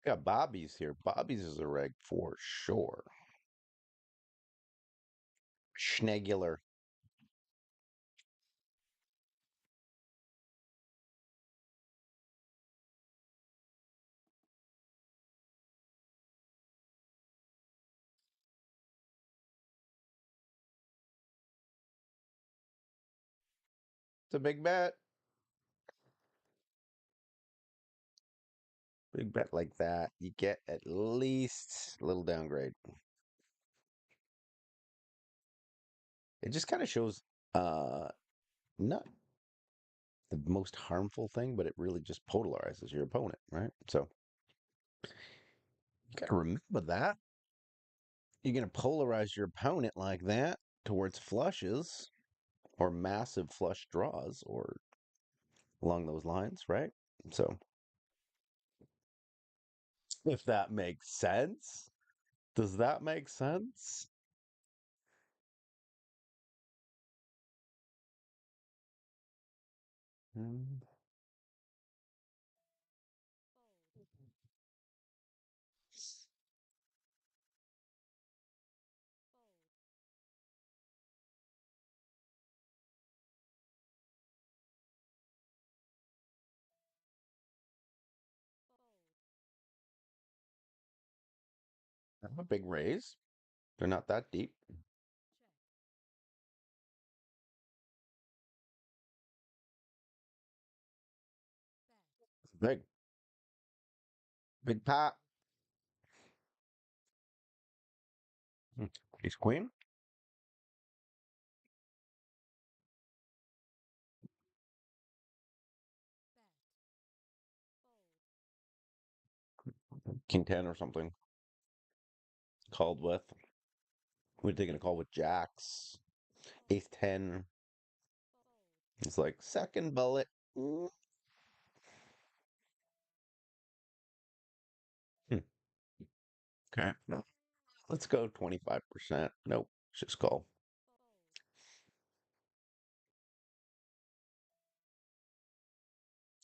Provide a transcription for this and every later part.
Got Bobby's here. Bobby's is a reg for sure. Schnegular. It's a big bet. Big bet like that. You get at least a little downgrade. It just kind of shows uh not the most harmful thing, but it really just polarizes your opponent, right? So you gotta remember that. You're gonna polarize your opponent like that towards flushes or massive flush draws or along those lines, right? So if that makes sense. Does that make sense? Mm, have a big raise. They're not that deep. Big, big pot. Ace queen. King 10 or something. Called with. We're taking a call with jacks. Ace 10. It's like second bullet. Mm. Hmm. Okay. No. Let's go 25%. Nope. Just call.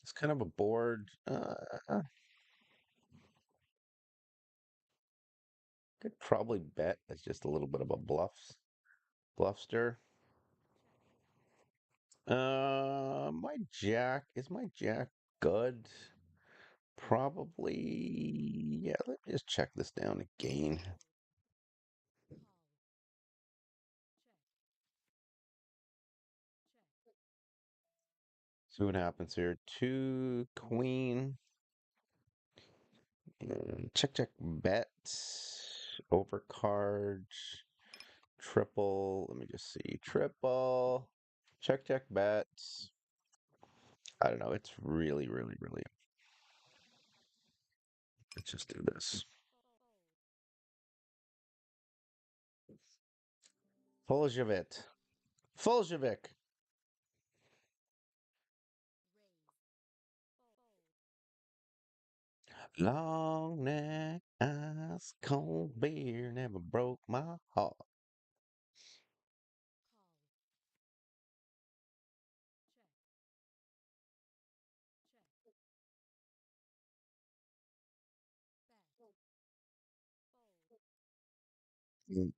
It's kind of a board. Could probably bet it's just a little bit of a bluffster. My jack good? Probably, yeah, let me just check this down again. See what happens here. Two, queen, and check, check, bet, overcard, triple. Let me just see. Triple, check, check, bet. I don't know. It's really, really, really. Let's just do this. Folzevit. Folzevik. Long neck, ice cold beer never broke my heart.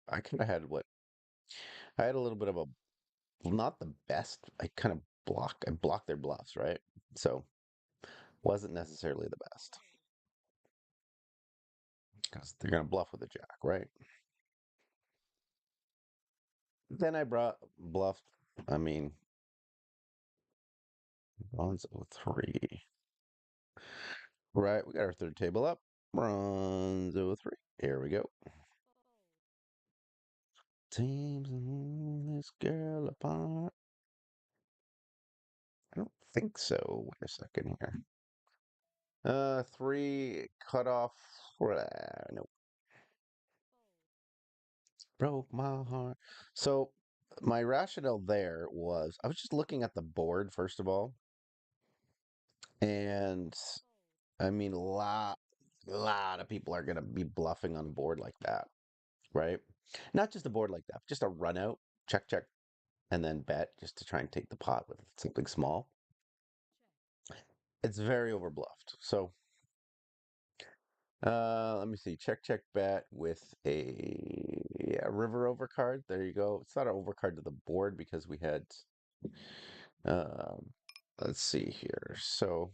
I kind of had what I had a little bit of a well, not the best. I blocked their bluffs, right? So wasn't necessarily the best because they're gonna bluff with a jack, right? Then I brought bluffed. I mean, bronze 03. Right, we got our third table up. Bronze 03. Here we go. Teams this girl apart. I don't think so. Wait a second here. Three cutoff. No, broke my heart. So my rationale there was I was just looking at the board first of all, and I mean a lot of people are gonna be bluffing on a board like that, right? Not just a board like that, just a run out, check check, and then bet just to try and take the pot with something small. It's very overbluffed. So Let me see. Check, check, bet with a yeah, river overcard. There you go. It's not an overcard to the board because we had. Um, let's see here. So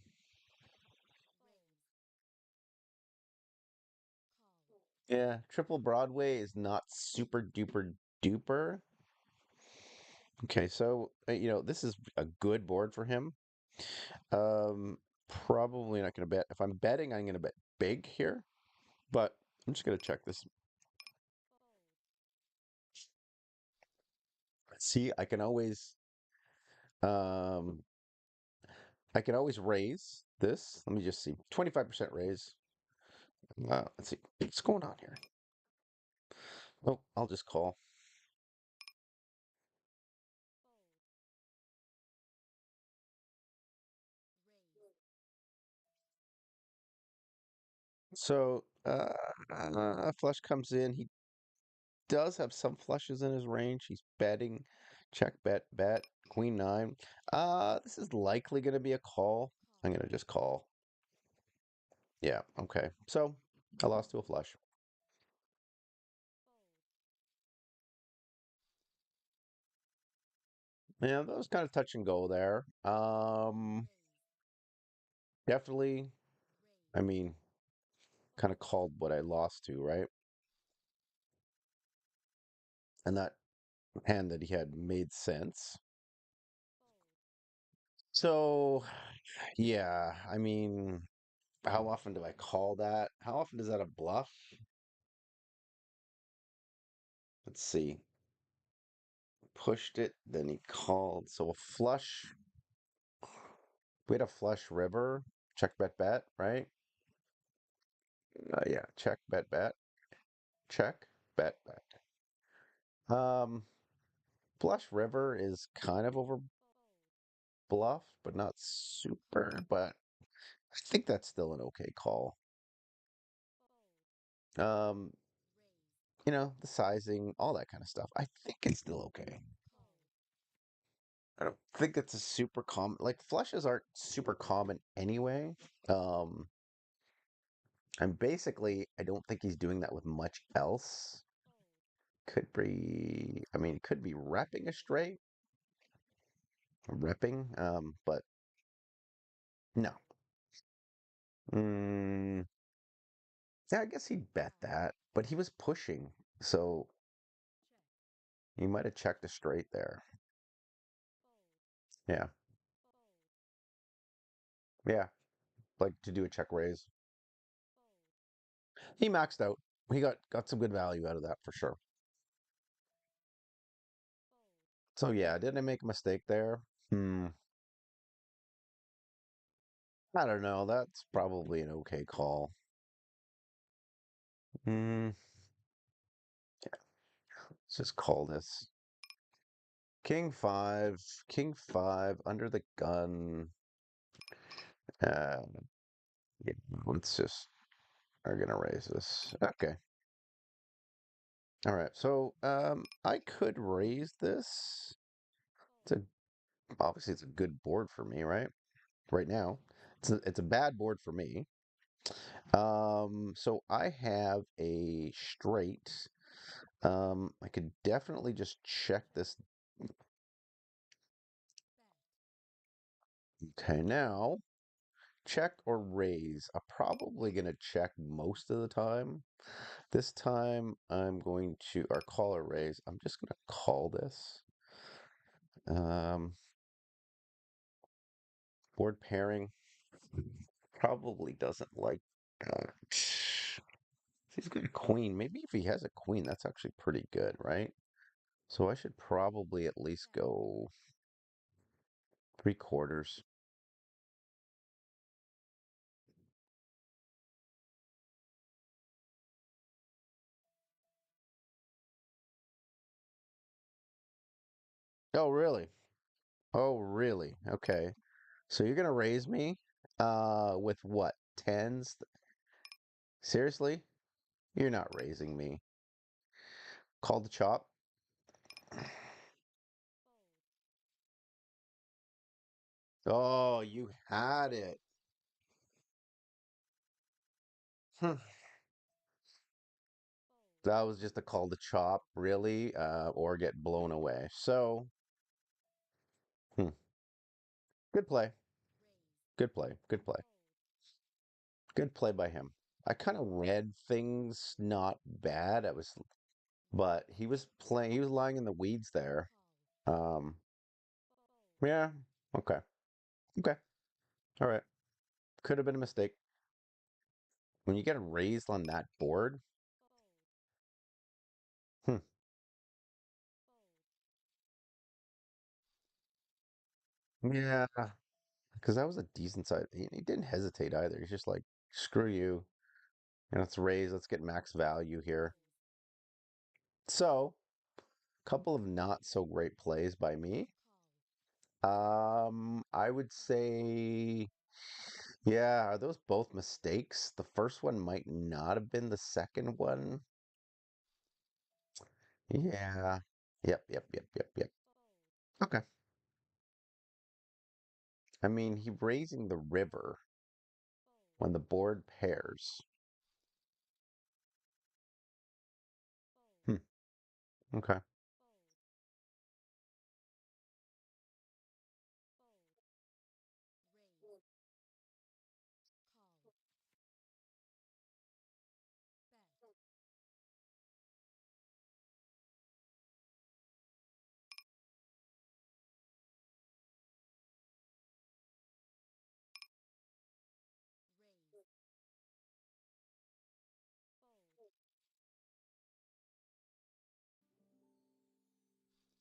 yeah, triple Broadway is not super duper duper. Okay, so this is a good board for him. Um, Probably not going to bet. If I'm betting, I'm going to bet big here, but I'm just going to check this. See, um I can always raise this. Let me just see. 25% raise. Let's see. What's going on here? Oh, I'll just call. So, flush comes in. He does have some flushes in his range. He's betting. Check, bet, bet. Queen nine. This is likely going to be a call. I'm going to just call. Yeah, okay. So, I lost to a flush. Yeah, that was kind of touch and go there. Definitely, I mean, kind of called what I lost to, right? And that hand that he had made sense. So, yeah, I mean, how often do I call that? How often is that a bluff? Let's see. Pushed it, then he called. So a flush. We had a flush river. Check, bet, bet, right? Yeah, check, bet, bet. Check, bet, bet. Um, Flush river is kind of over bluff, but not super. But I think that's still an okay call. Um, the sizing, all that kind of stuff. I think it's still okay. I don't think it's a super common, like flushes aren't super common anyway. Um, and basically, I don't think he's doing that with much else. I mean, could be repping a straight, repping, but no. Mm, yeah, I guess he'd bet that, but he was pushing, so he might have checked a straight there. Yeah, yeah, like to do a check raise. He maxed out. He got some good value out of that for sure. So yeah, didn't I make a mistake there? Hmm. I don't know. That's probably an okay call. Hmm. Let's just call this King five under the gun. Uh, yeah, let's just are gonna raise this. Okay. All right. So I could raise this. It's a Obviously it's a good board for me, right? Right now, it's a bad board for me. So I have a straight. I could definitely just check this. Okay, now check or raise. I'm probably gonna check most of the time. This time I'm going to, or call or raise. I'm just gonna call this. Um, Board pairing probably doesn't like. He's got a queen. Maybe if he has a queen, that's actually pretty good, right? So I should probably at least go three quarters. Oh, really? Oh, really? Okay. So you're gonna raise me with what? Tens? Seriously? You're not raising me. Call the chop. Oh, you had it. That was just a call to chop, really, or get blown away. So, hmm, good play, good play, good play, good play by him. I kind of read things not bad. I was, but he was playing. He was lying in the weeds there. Um, yeah. Okay. Okay. All right. Could have been a mistake. When you get raised on that board, hmm, yeah, because that was a decent size. He didn't hesitate either. He's just like, screw you. And let's raise. Let's get max value here. So, couple of not so great plays by me. I would say, yeah, are those both mistakes? The first one might not have been the second one. Yeah. Yep, yep, yep, yep, yep. Okay. I mean, he raising the river when the board pairs. Hmm. Okay.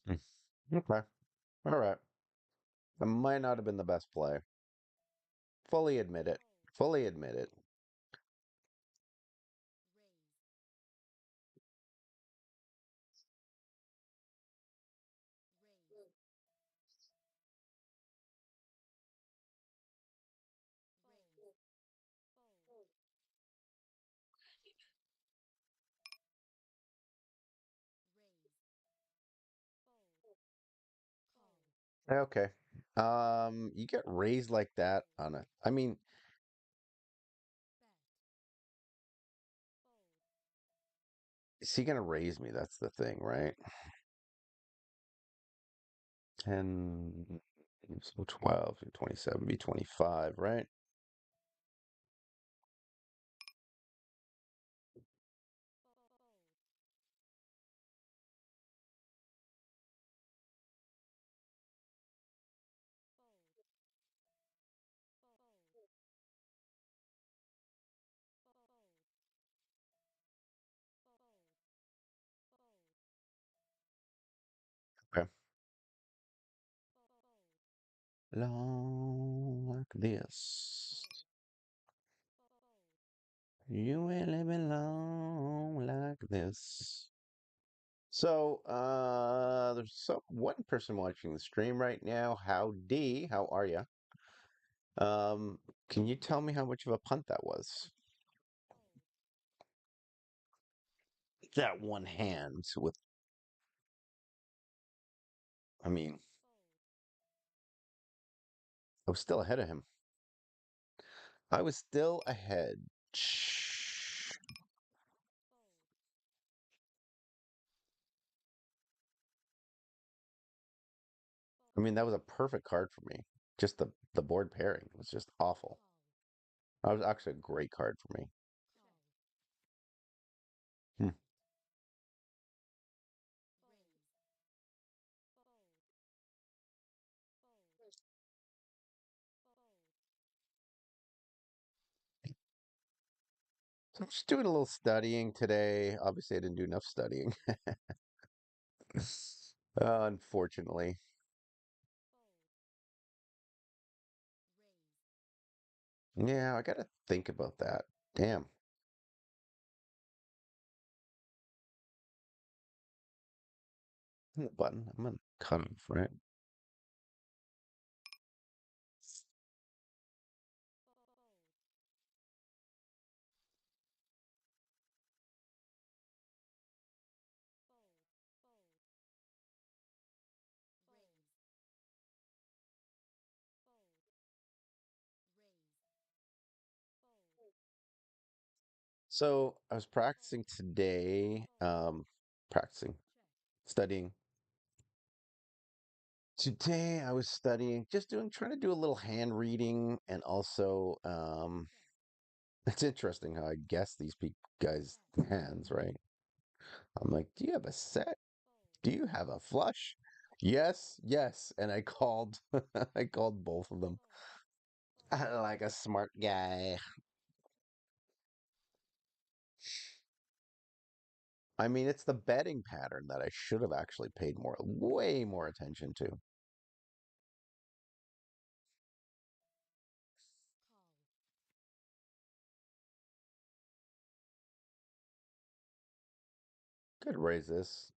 Hmm. Okay. All right. That might not have been the best play. Fully admit it. Fully admit it. Okay. You get raised like that on a, I mean, is he gonna raise me? That's the thing, right? 10, so 12, 27, be 25, right? Okay. Long like this. You ain't living long like this. So, there's one person watching the stream right now. Howdy, how are you? Can you tell me how much of a punt that was? That one hand with, I mean, I was still ahead of him. I was still ahead. I mean, that was a perfect card for me. Just the board pairing was just awful. That was actually a great card for me. Hmm. So I'm just doing a little studying today. Obviously, I didn't do enough studying, unfortunately. Yeah, I gotta think about that. Damn. Button. I'm gonna cut off, right? So I was practicing today, practicing, studying. Today I was studying, just trying to do a little hand reading, and also, it's interesting how I guess these guys' hands, right? I'm like, do you have a set? Do you have a flush? Yes, yes. And I called, I called both of them like a smart guy. I mean, it's the betting pattern that I should have actually paid way more attention to. Could raise this.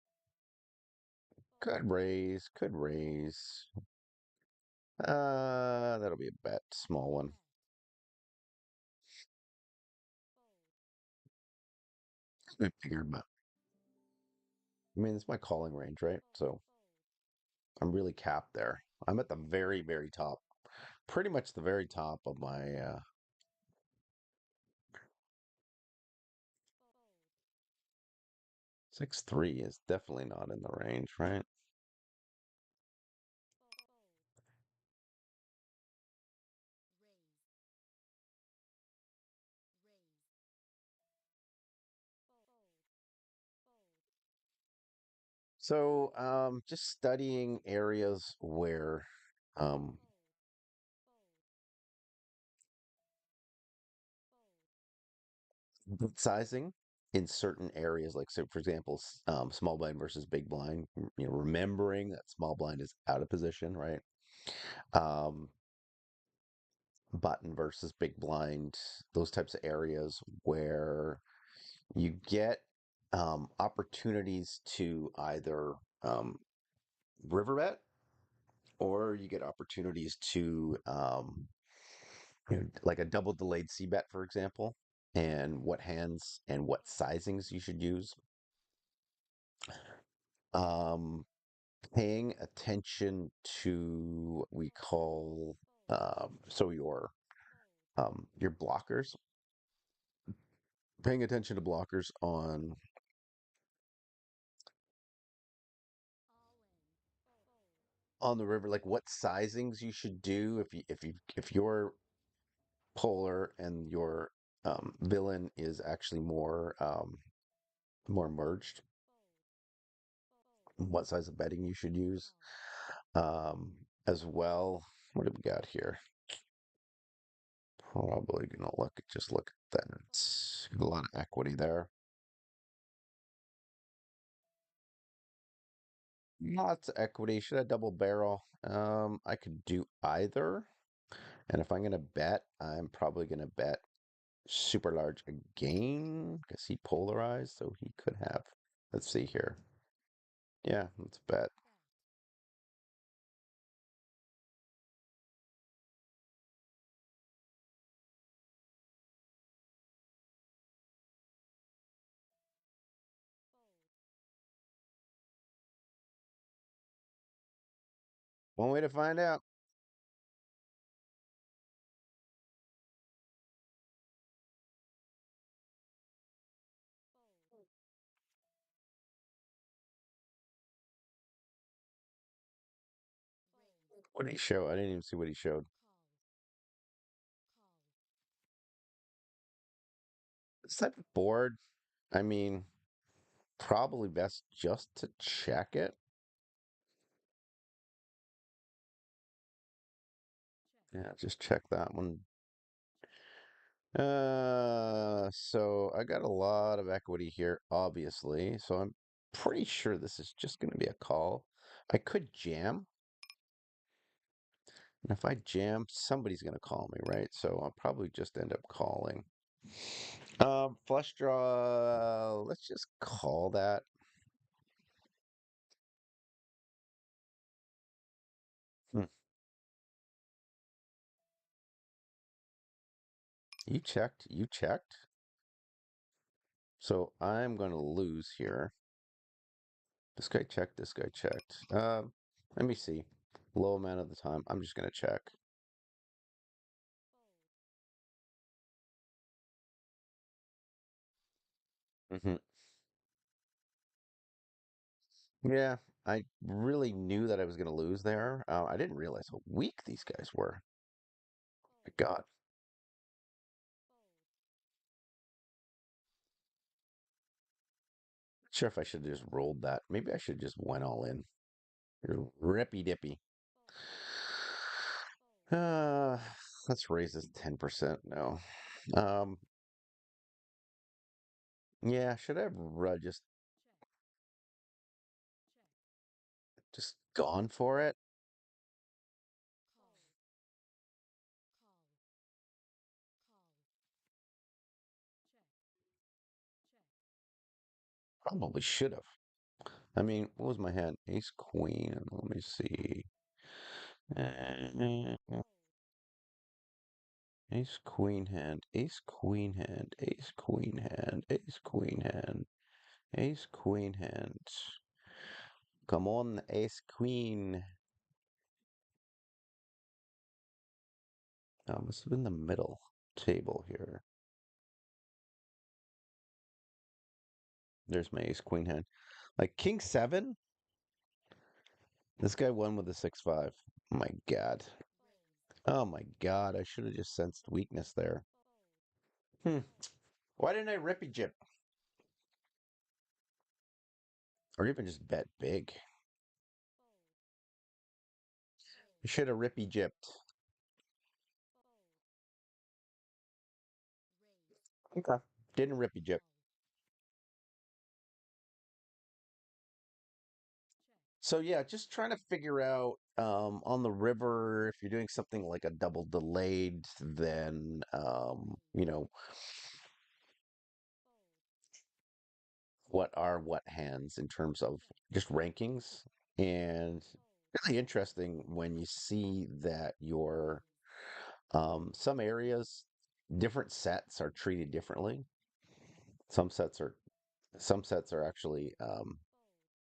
Could raise. Could raise. That'll be a bet. Small one. I figured, but I mean, it's my calling range, right? So I'm really capped there. I'm at the very, very top. Pretty much the very top of my 6-3 is definitely not in the range, right? So, just studying areas where um, sizing in certain areas, like so, for example, small blind versus big blind. Remembering that small blind is out of position, right? Um, Button versus big blind, those types of areas where you get opportunities to either um, river bet, or you get opportunities to like a double delayed C bet, for example, and what hands and what sizings you should use. Um, Paying attention to what we call so your blockers. Paying attention to blockers on the river, like what sizings you should do if your polar and your villain is actually more merged, what size of betting you should use. As well, what do we got here? Probably gonna look at that. A lot of equity there. Lots of equity. Should I double barrel? I could do either. And if I'm gonna bet, I'm probably gonna bet super large again because he polarized, so he could have. Let's see here. Yeah, let's bet. One way to find out. What did he show? I didn't even see what he showed. This type of board, I mean, probably best just to check it. Yeah, just check that one. So I got a lot of equity here, obviously. So I'm pretty sure this is just going to be a call. I could jam, and if I jam, somebody's going to call me, right? So I'll probably just end up calling. Flush draw. Let's just call that. Hmm. You checked. You checked. So I'm going to lose here. This guy checked. This guy checked. Let me see. Low amount of the time. I'm just going to check. Hmm. Yeah, I really knew that I was going to lose there. I didn't realize how weak these guys were. My God. Not sure if I should have just rolled that. Maybe I should have just went all in. You're rippy dippy. Uh, let's raise this 10%. No. Um, yeah, should I have just gone for it? Probably should have. I mean, what was my hand? Ace queen. Let me see. Ace queen hand. Ace queen hand. Ace queen hand. Ace queen hand. Ace queen hand. Come on, ace queen. Must have been the middle table here. There's my ace queen hand. Like king seven. This guy won with a 6-5. Oh my God. Oh my God. I should have just sensed weakness there. Hmm. Why didn't I rippy jip? Or even just bet big. I should have rippy jipped. Okay. Didn't rippy jip. So yeah, just trying to figure out on the river if you're doing something like a double delayed, then what are what hands in terms of just rankings. And really interesting when you see that your some areas, different sets are treated differently. Some sets are some sets are actually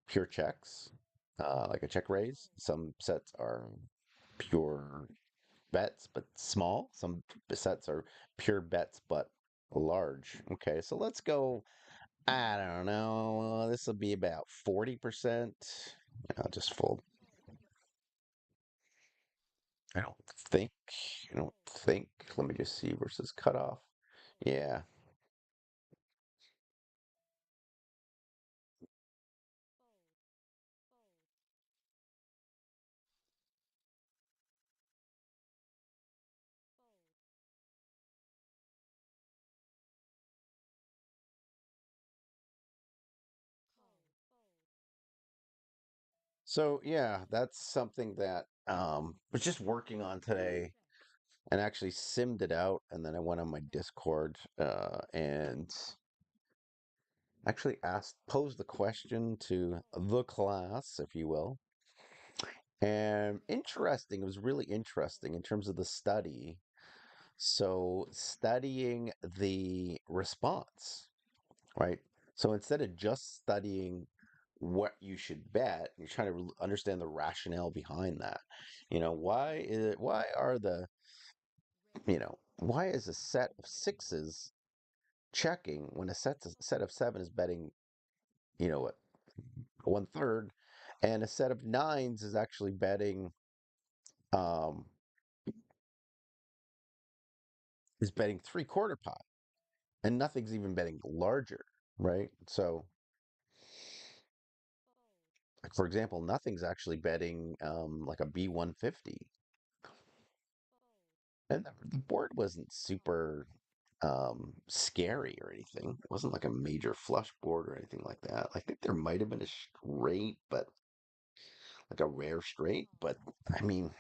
pure checks, like a check raise. Some sets are pure bets, but small. Some sets are pure bets, but large. Okay, so let's go. I don't know. This will be about 40%. I'll just fold. I don't think. I don't think. Let me just see versus cutoff. Yeah. So yeah, that's something that was just working on today and actually simmed it out, and then I went on my Discord and actually posed the question to the class, if you will. And interesting, it was really interesting in terms of the study. So studying the response, right? So instead of just studying what you should bet, you're trying to understand the rationale behind that. Why are why is a set of sixes checking when a set of seven is betting, what, 1/3, and a set of nines is actually um betting 3/4 pot, and nothing's even betting larger, right? So, like for example, nothing's actually betting like a B150, and the board wasn't super scary or anything. It wasn't like a major flush board or anything like that. I think there might have been a straight, but like a rare straight. But I mean,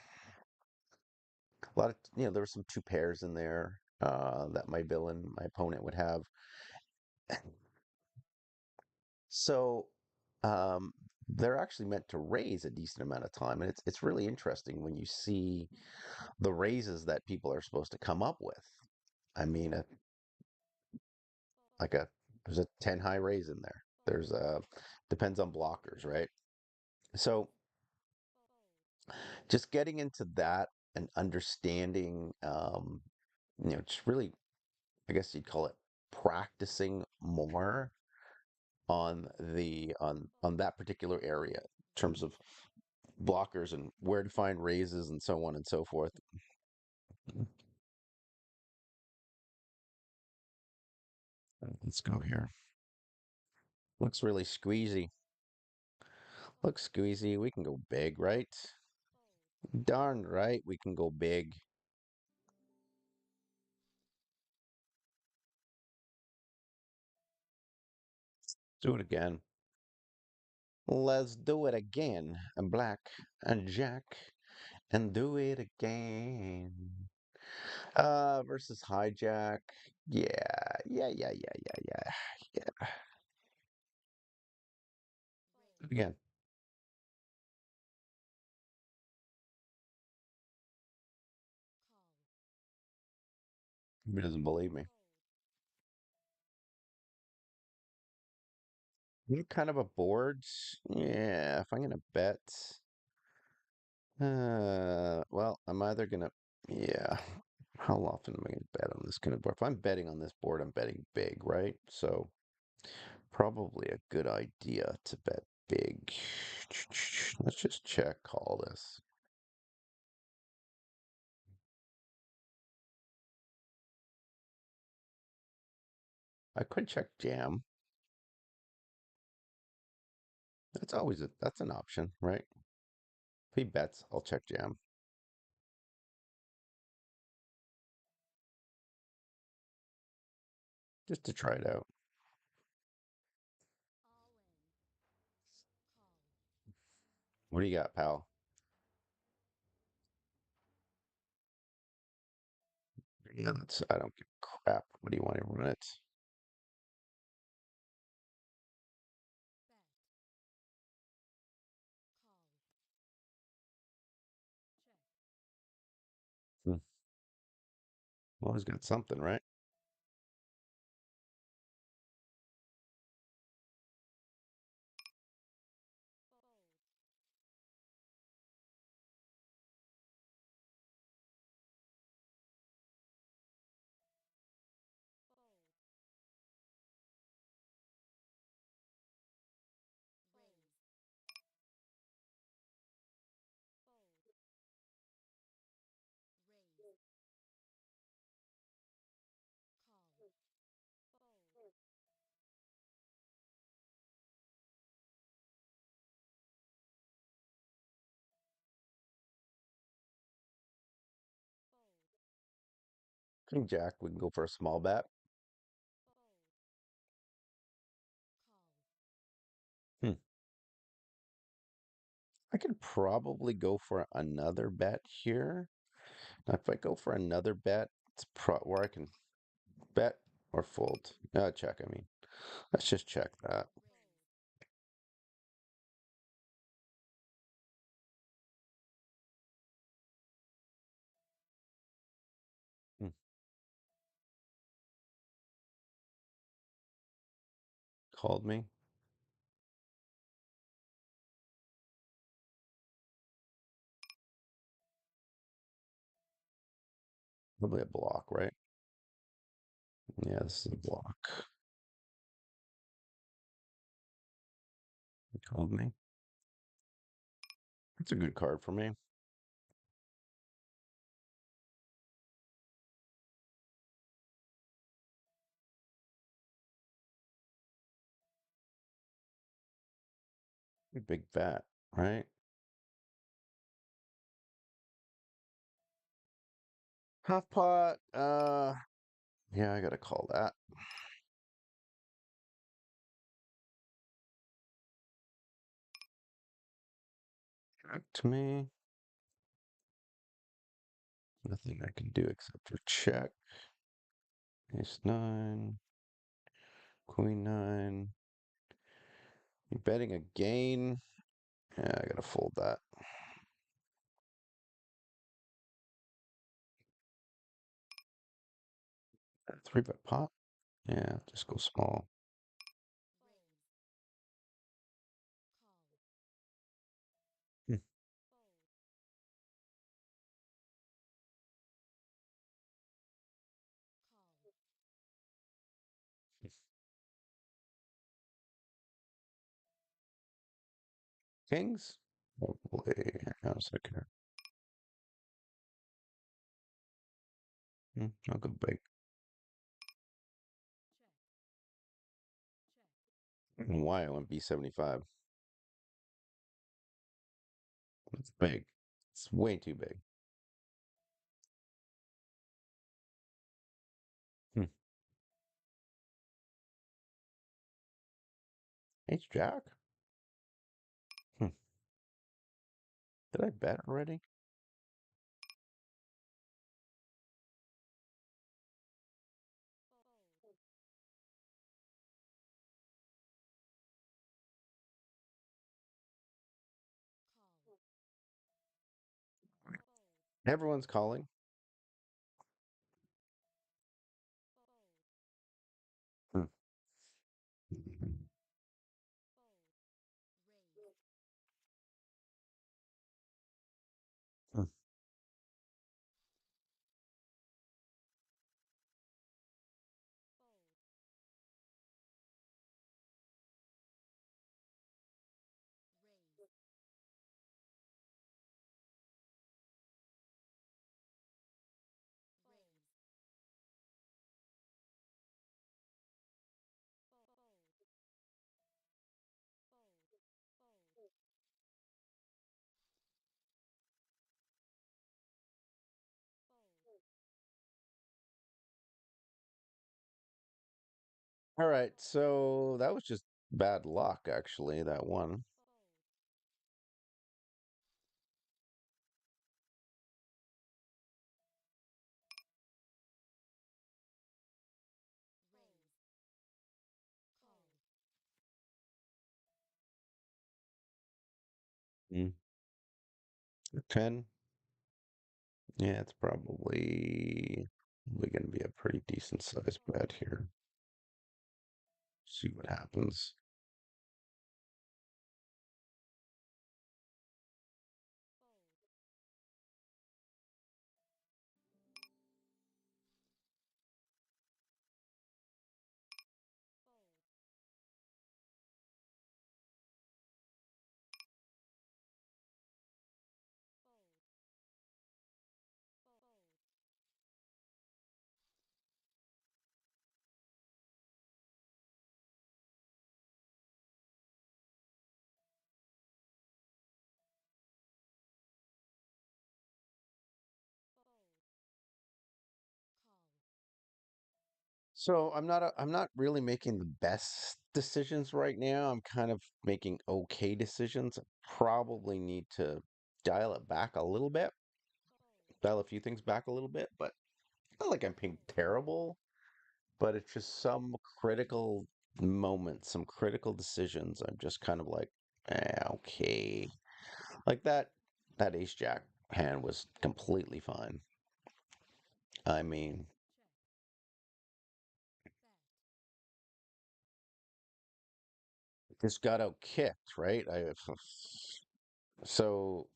a lot of there were some two pairs in there that my opponent would have. So they're actually meant to raise a decent amount of time, and it's really interesting when you see the raises that people are supposed to come up with. I mean, like a there's a 10 high raise in there. There's a depends on blockers, right? So just getting into that and understanding, just really, I guess you'd call it practicing more. on that particular area in terms of blockers and where to find raises and so on and so forth. Let's go here. Looks really squeezy. Looks squeezy. We can go big, right? Darn right, we can go big. Do it again. Let's do it again. And black and Jack and do it again. Versus hijack. Yeah. Again, he doesn't believe me. What kind of a board? Yeah, if I'm gonna bet, well, I'm either gonna, yeah. How often am I gonna bet on this kind of board? If I'm betting on this board, I'm betting big, right? So probably a good idea to bet big. Let's just check call this. I could check jam. That's an option, right? If he bets, I'll check jam just to try it out. What do you got, pal? Yeah, I don't give a crap. What do you want to run it? Hmm. Well, he's got something, right? King Jack, we can go for a small bet. Hmm. I could probably go for another bet here. Now, if I go for another bet, it's where I can bet or fold. Check, I mean. Let's just check that. Hmm. Called me. Probably a block, right? Yeah, this is a block. He called me. It's a good card for me. A big bet, right? Half pot. Yeah, I gotta call that. Back to me. Nothing I can do except for check. Ace nine, queen nine. You betting again? Yeah, I gotta fold that. Three bet pot. Yeah, just go small. Hmm. Kings? Probably. Hang on a second here. I'll go big. And why I went B75? It's big. It's way too big. Hmm. H Jack? Hmm. Did I bet already? Everyone's calling. Hmm. Hmm. All right, so that was just bad luck, actually, that one. Mm. 10. Yeah, it's probably going to be a pretty decent sized bet here. See what happens. So I'm not really making the best decisions right now. I'm kind of making okay decisions. I probably need to dial it back a little bit, dial a few things back a little bit, but not like I'm being terrible, but it's just some critical moments, some critical decisions. I'm just kind of like, okay. Like that ace jack hand was completely fine. I mean, this got out kicked, right? So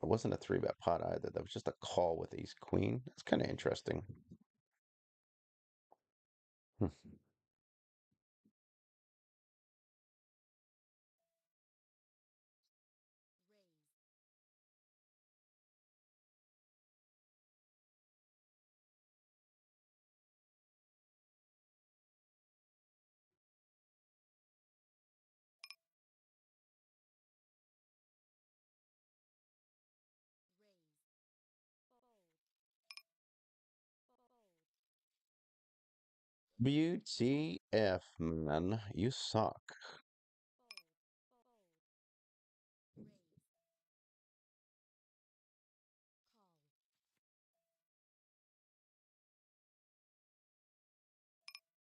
it wasn't a three bet pot either. That was just a call with ace queen. That's kind of interesting. Hmm. WTF, man, you suck.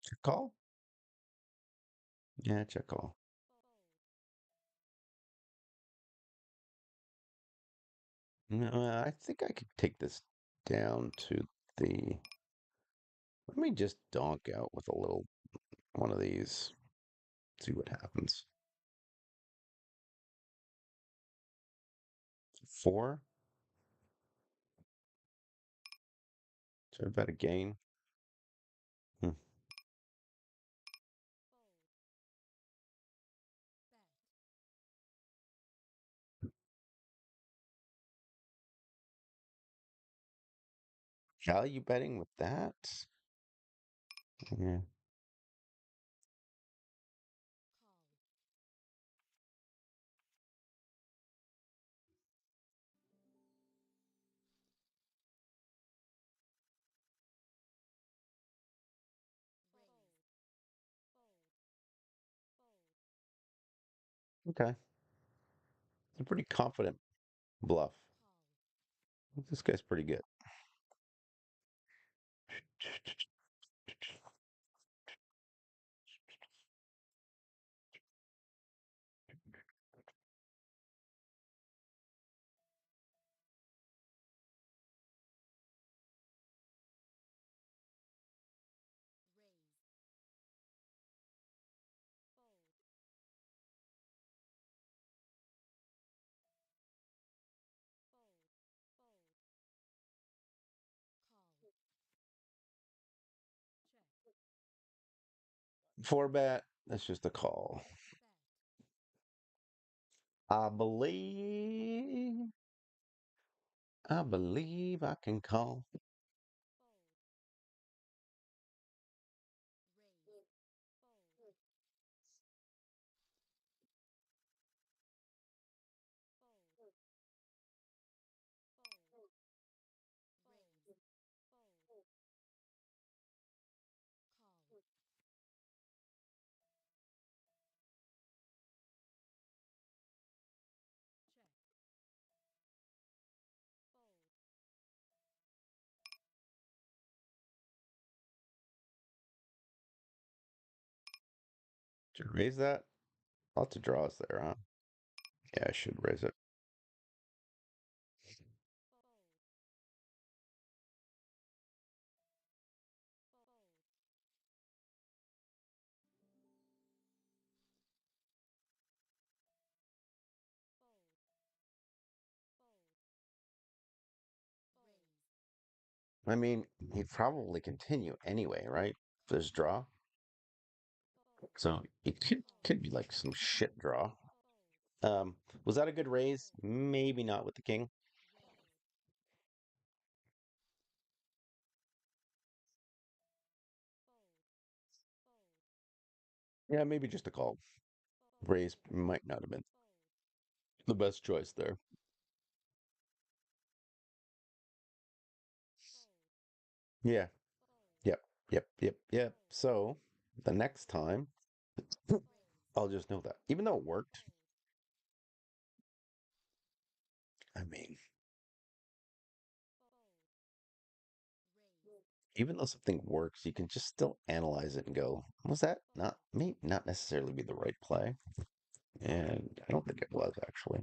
Check call? Yeah, check call. No, I think I could take this down to the. Let me just donk out with a little one of these. See what happens. 4. So I bet again. Hmm. Value betting with that? Yeah. Okay. It's a pretty confident bluff. This guy's pretty good. Four bet. That's just a call. I believe. I believe I can call. Should I raise that? Lots of draws there, huh? Yeah, I should raise it. I mean, he'd probably continue anyway, right? If there's draw. So it could be like some shit draw. Um, was that a good raise? Maybe not with the king. Yeah, maybe just a call. Raise might not have been the best choice there. Yeah. Yep. Yep. Yep. Yep. So the next time, I'll just know that. Even though it worked, I mean, even though something works, you can just still analyze it and go, was that not may not necessarily be the right play? And I don't think it was actually.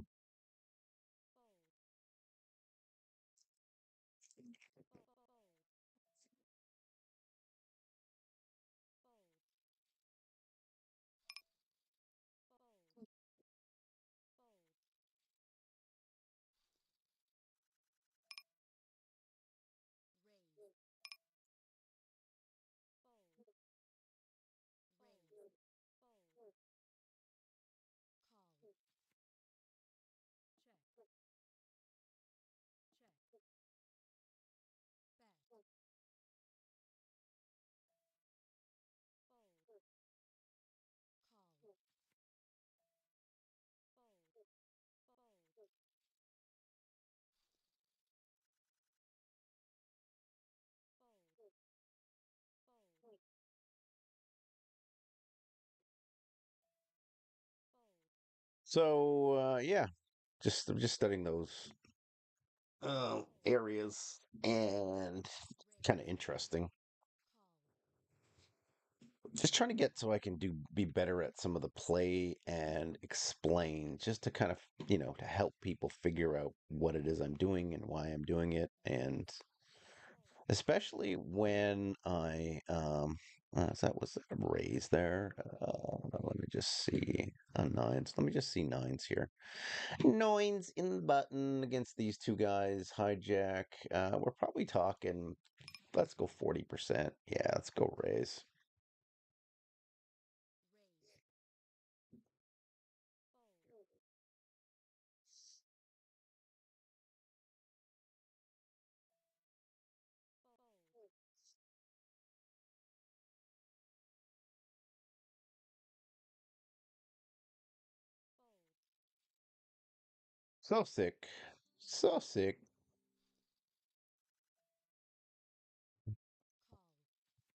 So yeah, just I'm just studying those areas and kind of interesting. Just trying to get so I can be better at some of the play and explain, just to kind of to help people figure out what it is I'm doing and why I'm doing it, and especially when was that a raise there? Let me just see nines. Let me just see nines here. Nines in the button against these two guys. Hijack. We're probably talking. Let's go 40%. Yeah, let's go raise. So sick. So sick.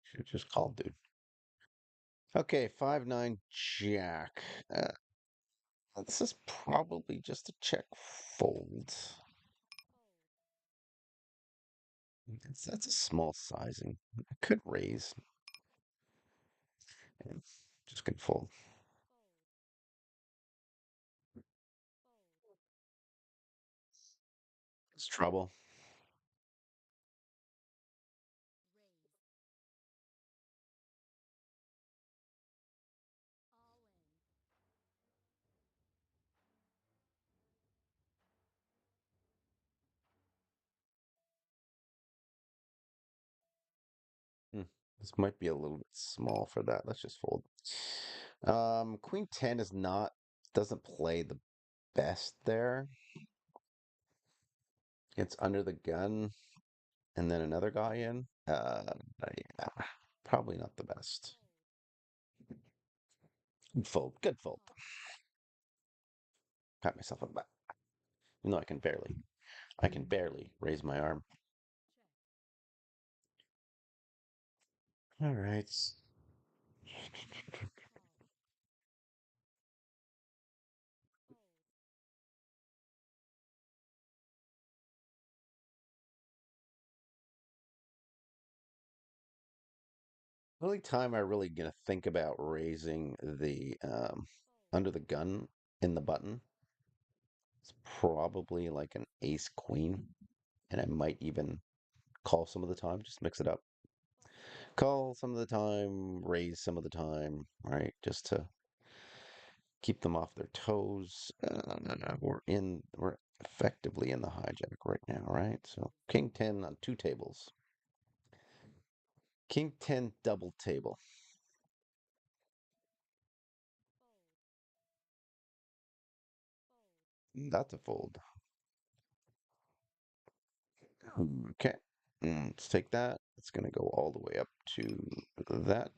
Should just call, dude. Okay, 5-9 Jack. This is probably just a check fold. That's a small sizing. I could raise and just could fold. It's trouble. Hmm. This might be a little bit small for that. Let's just fold. Queen 10 is not, doesn't play the best there. It's under the gun and then another guy in. Yeah, probably not the best. Good fold. Good fold. Pat myself on the back. No, I can barely raise my arm. All right. Only time I really gonna think about raising the under the gun in the button is probably like an ace queen, and I might even call some of the time, just mix it up. Call some of the time, raise some of the time, right? Just to keep them off their toes. We're effectively in the hijack right now, right? So King 10 on two tables. King 10 double table. That's a fold. Okay. Let's take that. It's going to go all the way up to that.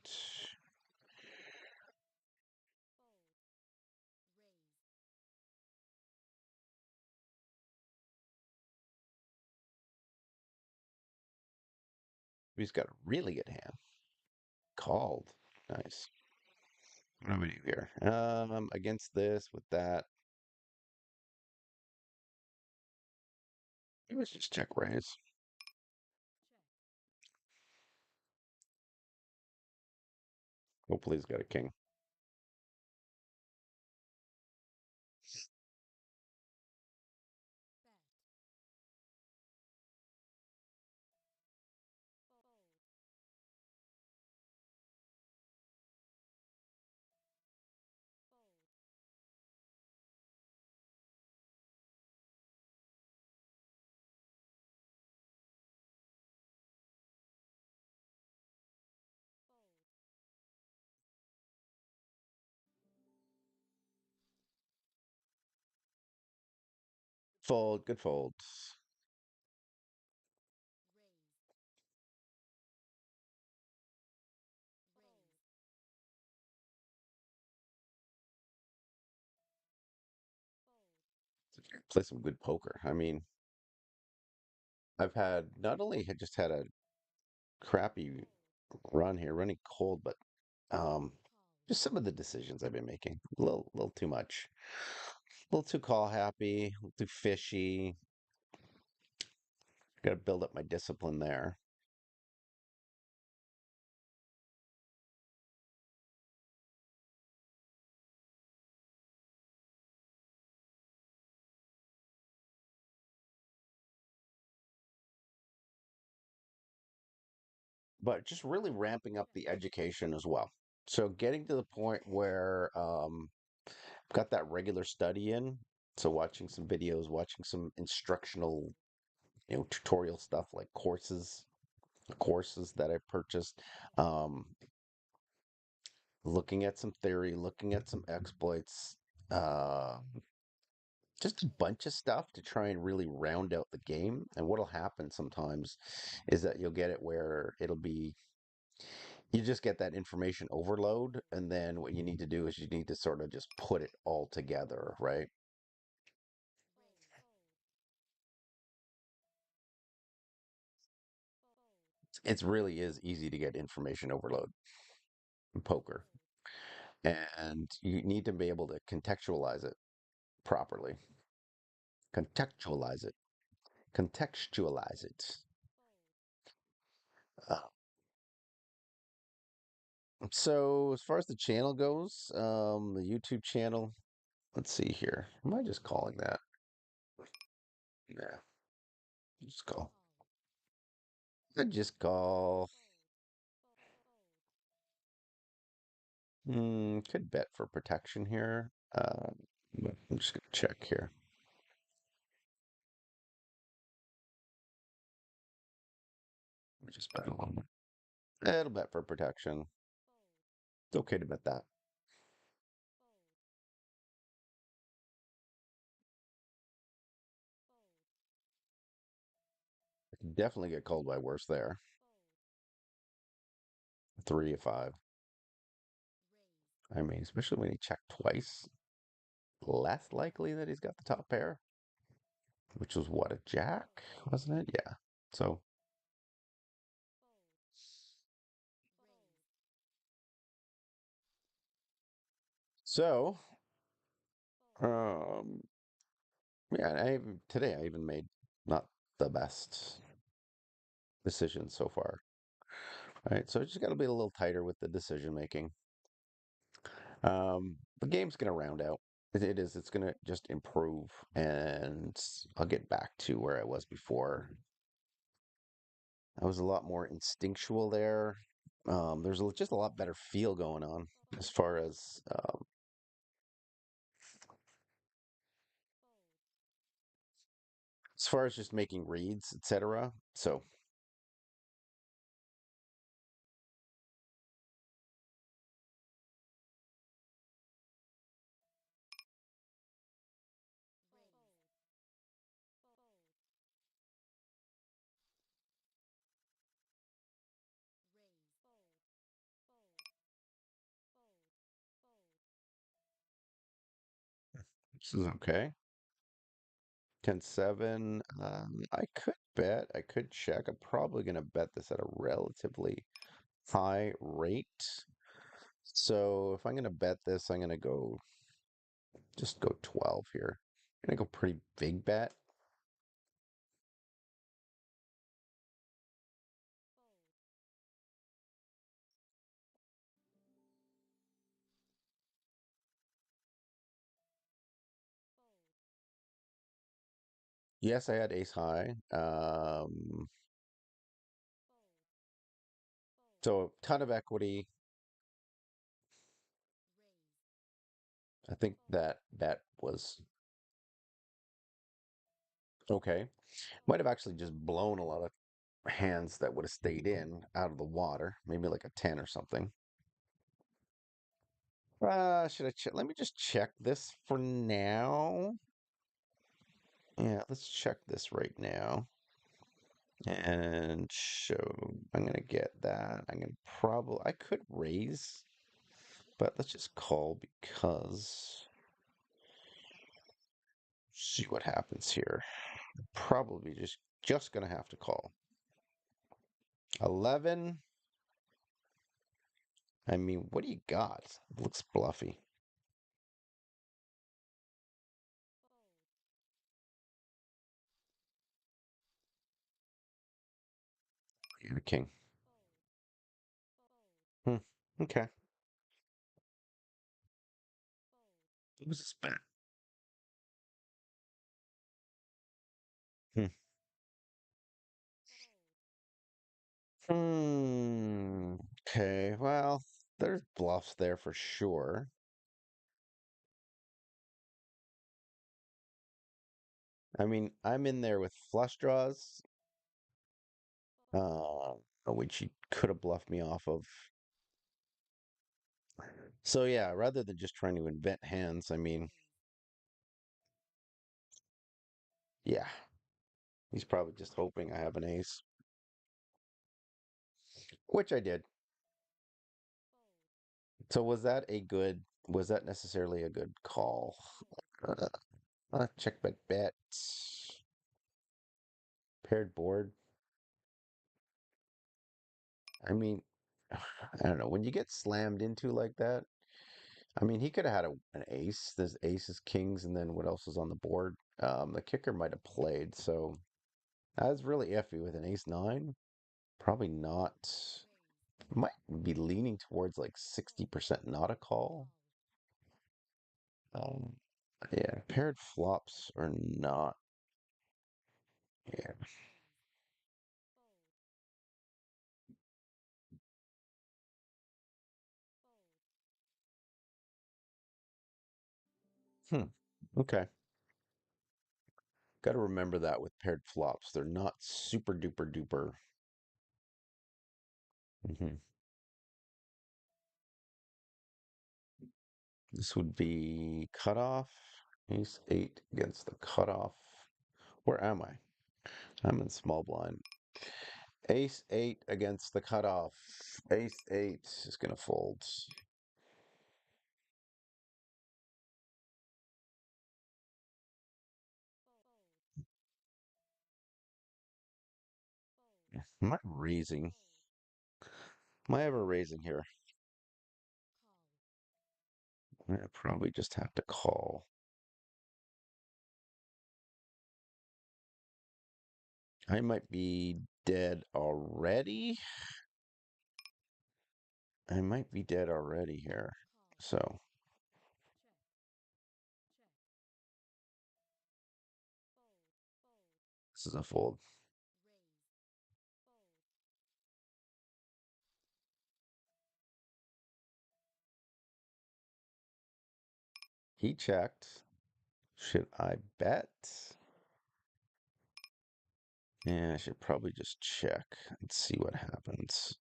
He's got a really good hand. Called. Nice. What do we do here? Against this with that. Let's just check raise. Hopefully he's got a king. Fold. Good fold. Play some good poker. I mean, I've had not only had just had a crappy run here, running cold, but um, just some of the decisions I've been making. A little too much. A little too call happy, a little too fishy. Got to build up my discipline there. But just really ramping up the education as well. So getting to the point where I've got that regular study in. So watching some videos, watching some instructional, tutorial stuff like courses that I purchased, um, looking at some theory, looking at some exploits, uh, just a bunch of stuff to try and really round out the game. And what'll happen sometimes is that you'll get it where it'll be you just get that information overload, and then what you need to do is you need to sort of just put it all together, right? It really is easy to get information overload in poker, and you need to be able to contextualize it properly. Contextualize it. Contextualize it. Uh, so as far as the channel goes, the YouTube channel, let's see here. Am I just calling that? Yeah, just call. I just call. Could bet for protection here. But I'm just gonna check here. Just bet a little. It'll bet for protection. It's okay to bet that. I can definitely get called by worse there. 3 of 5. I mean, especially when he checked twice. Less likely that he's got the top pair, which was what, a jack, wasn't it? Yeah. So, so, um, yeah. Today I even made not the best decision so far. Right. So I just got to be a little tighter with the decision making. The game's gonna round out. It is. It's gonna just improve, and I'll get back to where I was before. I was a lot more instinctual there. Just a lot better feel going on as far as just making reads, etc. So, this is okay. 10-7. I could bet. I could check. I'm probably gonna bet this at a relatively high rate. So if I'm gonna bet this, I'm gonna go 12 here. I'm gonna go pretty big bet. Yes, I had ace high. So ton of equity. I think that bet was okay. Might have actually just blown a lot of hands that would have stayed in out of the water. Maybe like a 10 or something. Should I check? Let me just check this for now. Yeah, let's check this right now. And show, I'm gonna get that. I could raise, but let's just call because see what happens here. Probably just gonna have to call. 11. I mean, what do you got? Looks bluffy. You're the king. Hmm. Okay. What was this bet? Hmm. Okay. Well, there's bluffs there for sure. I mean, I'm in there with flush draws, uh, which he could have bluffed me off of. So yeah, rather than just trying to invent hands, I mean, yeah, he's probably just hoping I have an ace, which I did. So was that necessarily a good call? Check bet. Paired board. I mean, I don't know. When you get slammed into like that, I mean, he could have had an ace. There's aces, kings, and then what else is on the board? The kicker might have played, so that was really iffy with an ace nine. Probably not. Might be leaning towards like 60% not a call. Um, yeah, paired flops are not. Yeah. Hmm. Okay. Got to remember that with paired flops. They're not super duper duper. Hmm. This would be cutoff. Ace eight against the cutoff. Where am I? I'm in small blind. Ace eight against the cutoff. Ace eight is going to fold. Am I raising? Am I ever raising here? I probably just have to call. I might be dead already. I might be dead already here. So this is a fold. He checked. Should I bet? Yeah, I should probably just check and see what happens.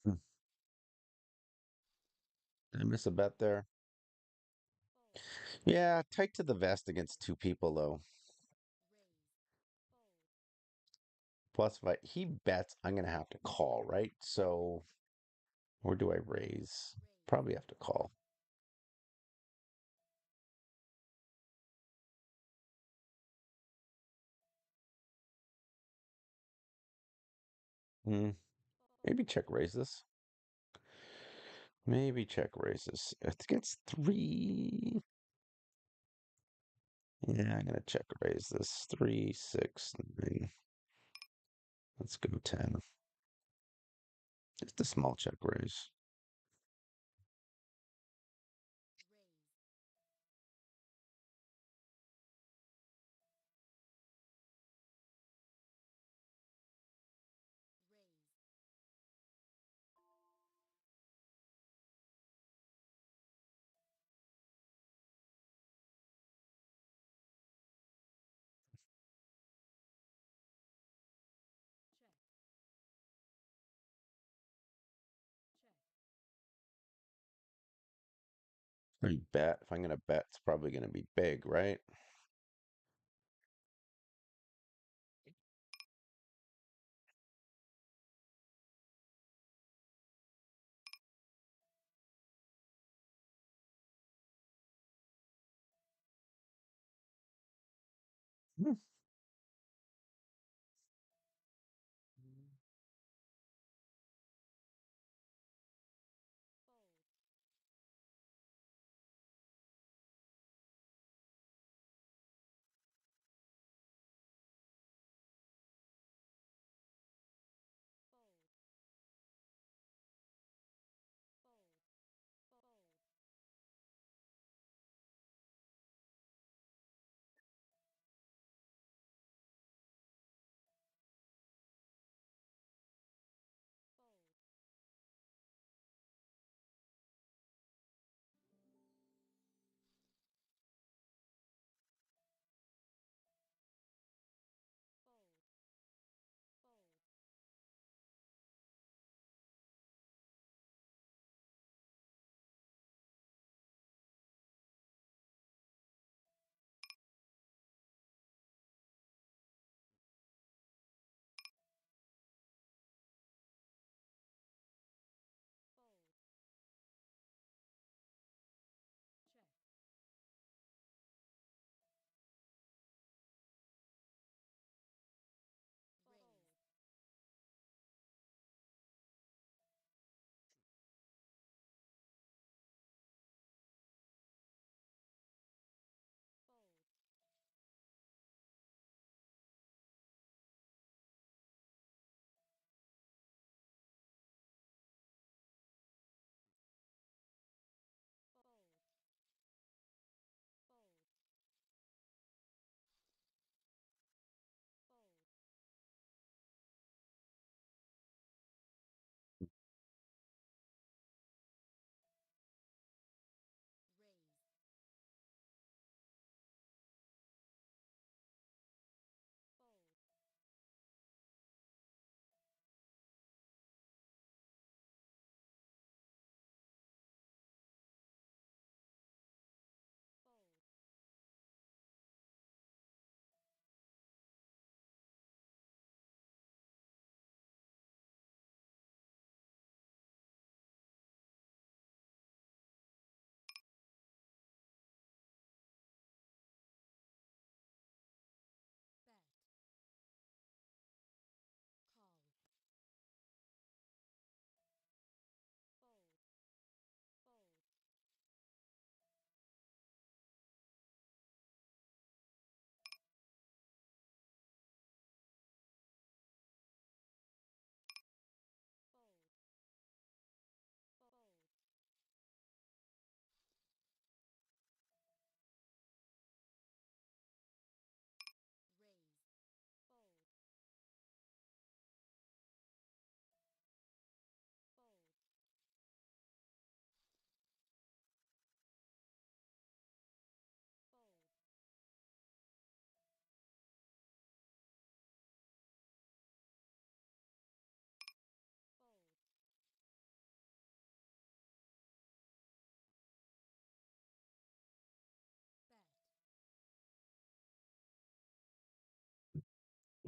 Hmm. Did I miss a bet there? Yeah, tight to the vest against two people though. Plus, if he bets, I'm gonna have to call, right? So, or do I raise? Probably have to call. Hmm. Maybe check raise this. Maybe check raise this. It's against three. Yeah, I'm gonna check raise this. Three, six, nine. Let's go 10. Just a small check raise. Or you bet. If I'm gonna bet, it's probably gonna be big, right? Hmm.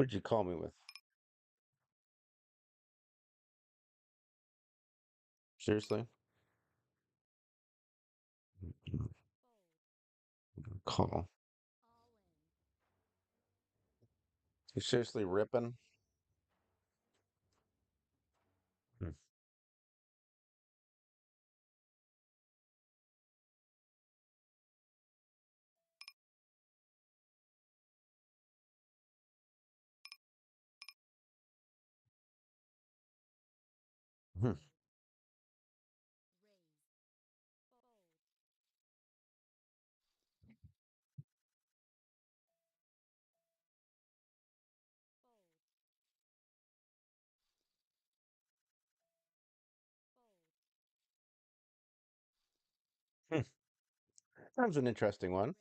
What did you call me with? Seriously? Call. You seriously ripping? Hmm. Hmm. Hmm. That was an interesting one.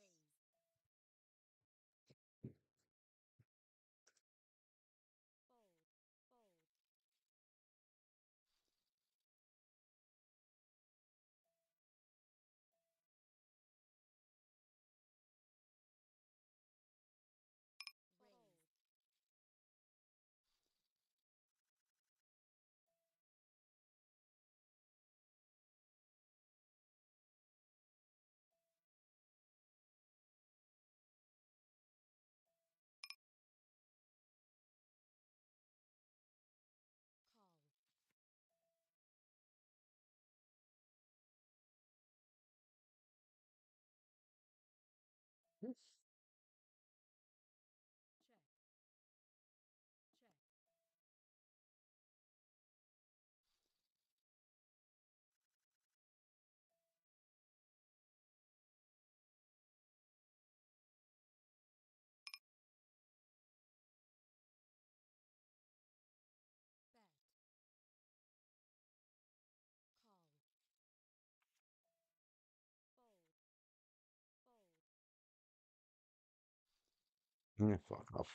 Yeah, fuck off.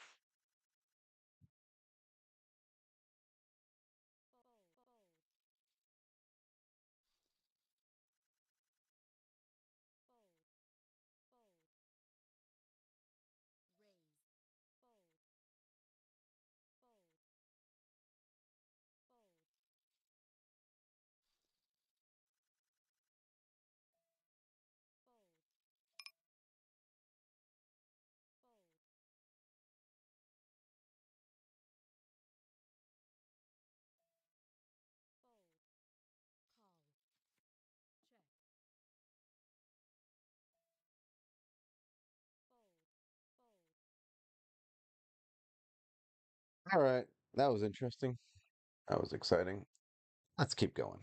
All right. That was interesting. That was exciting. Let's keep going.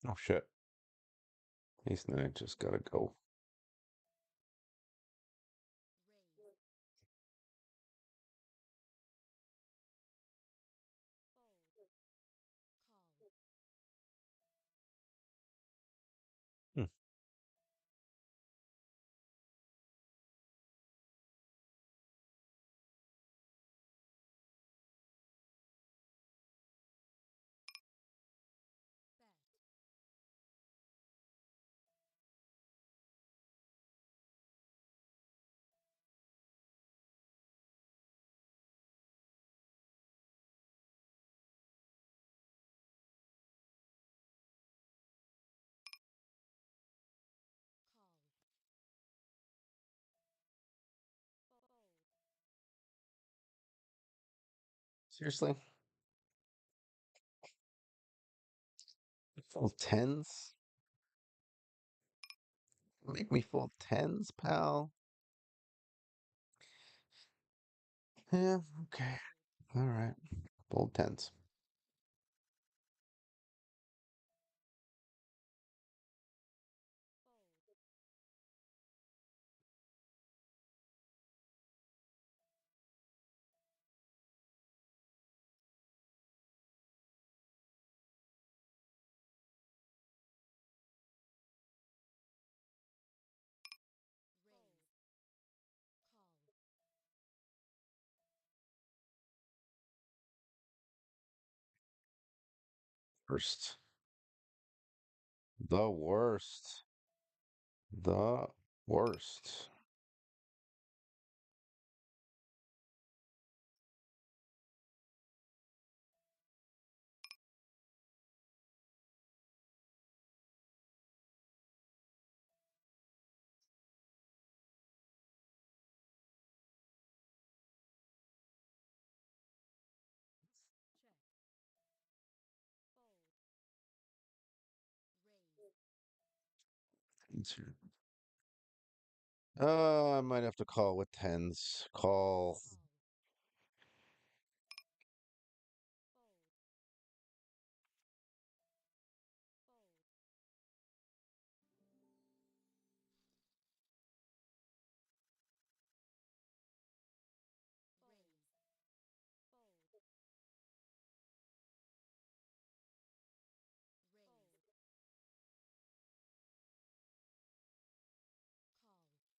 Oh shit. He's gonna just gotta go. Seriously? Full tens? Make me full tens, pal. Yeah, okay. All right. Full tens. Worst. The worst. The worst. I might have to call with tens. Call.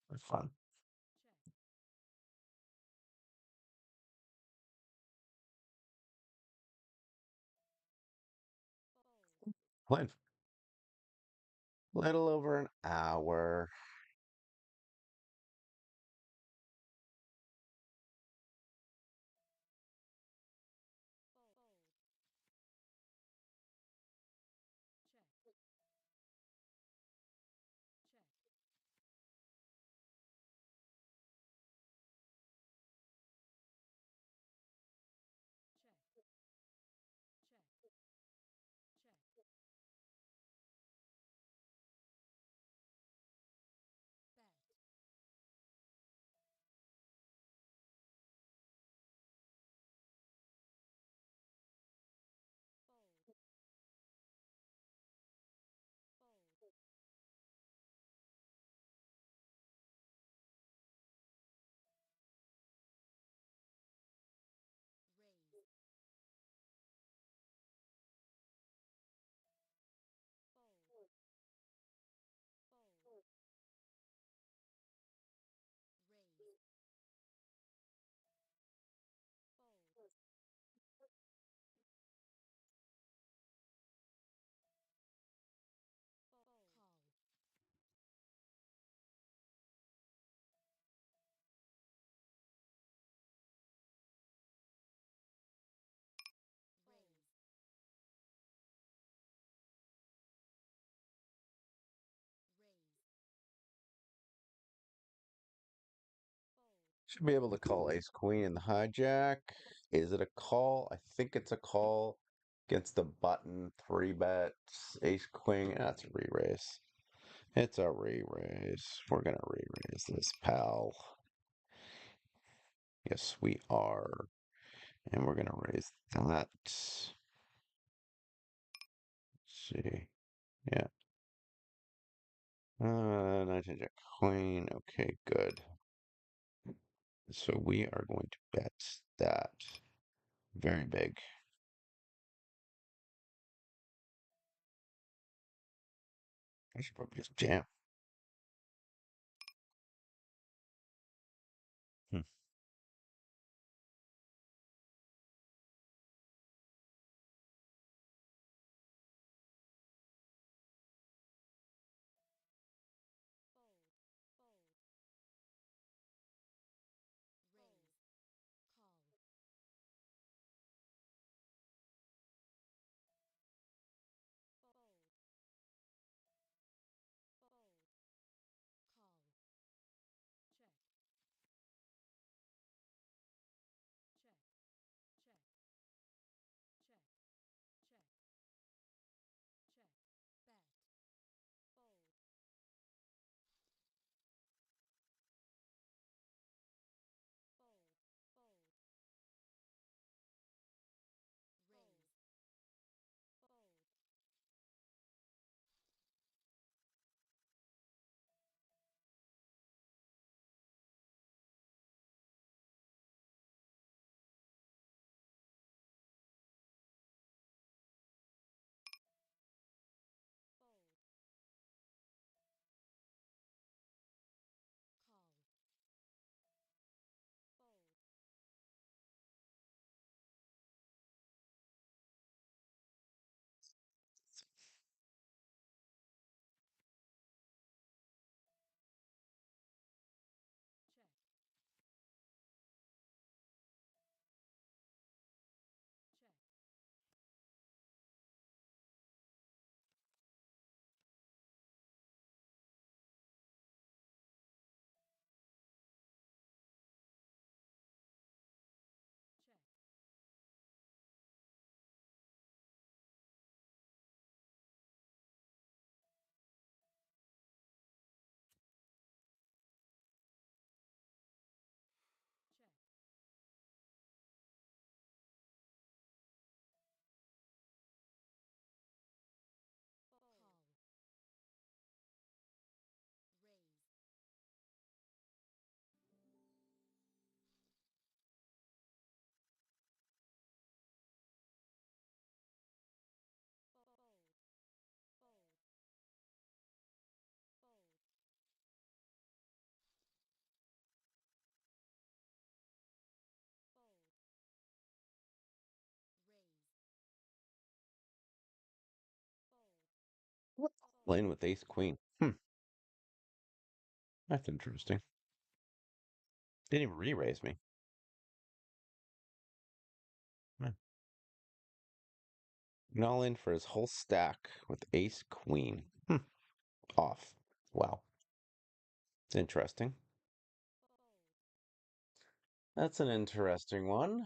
For fun. Playing little over an hour. Should be able to call ace queen in the hijack. Is it a call? I think it's a call against the button. Three bets. Ace queen. That's a re-raise. It's a re-raise. We're gonna re-raise this, pal. Yes, we are. And we're gonna raise that. Let's see. Yeah. 19 jack queen. Okay, good. So we are going to bet that very big. I should probably just jam. Hmm. Playing with ace queen. That's interesting. Didn't even re-raise me. Hmm. And all in for his whole stack with ace queen. Off. Wow. It's interesting. That's an interesting one.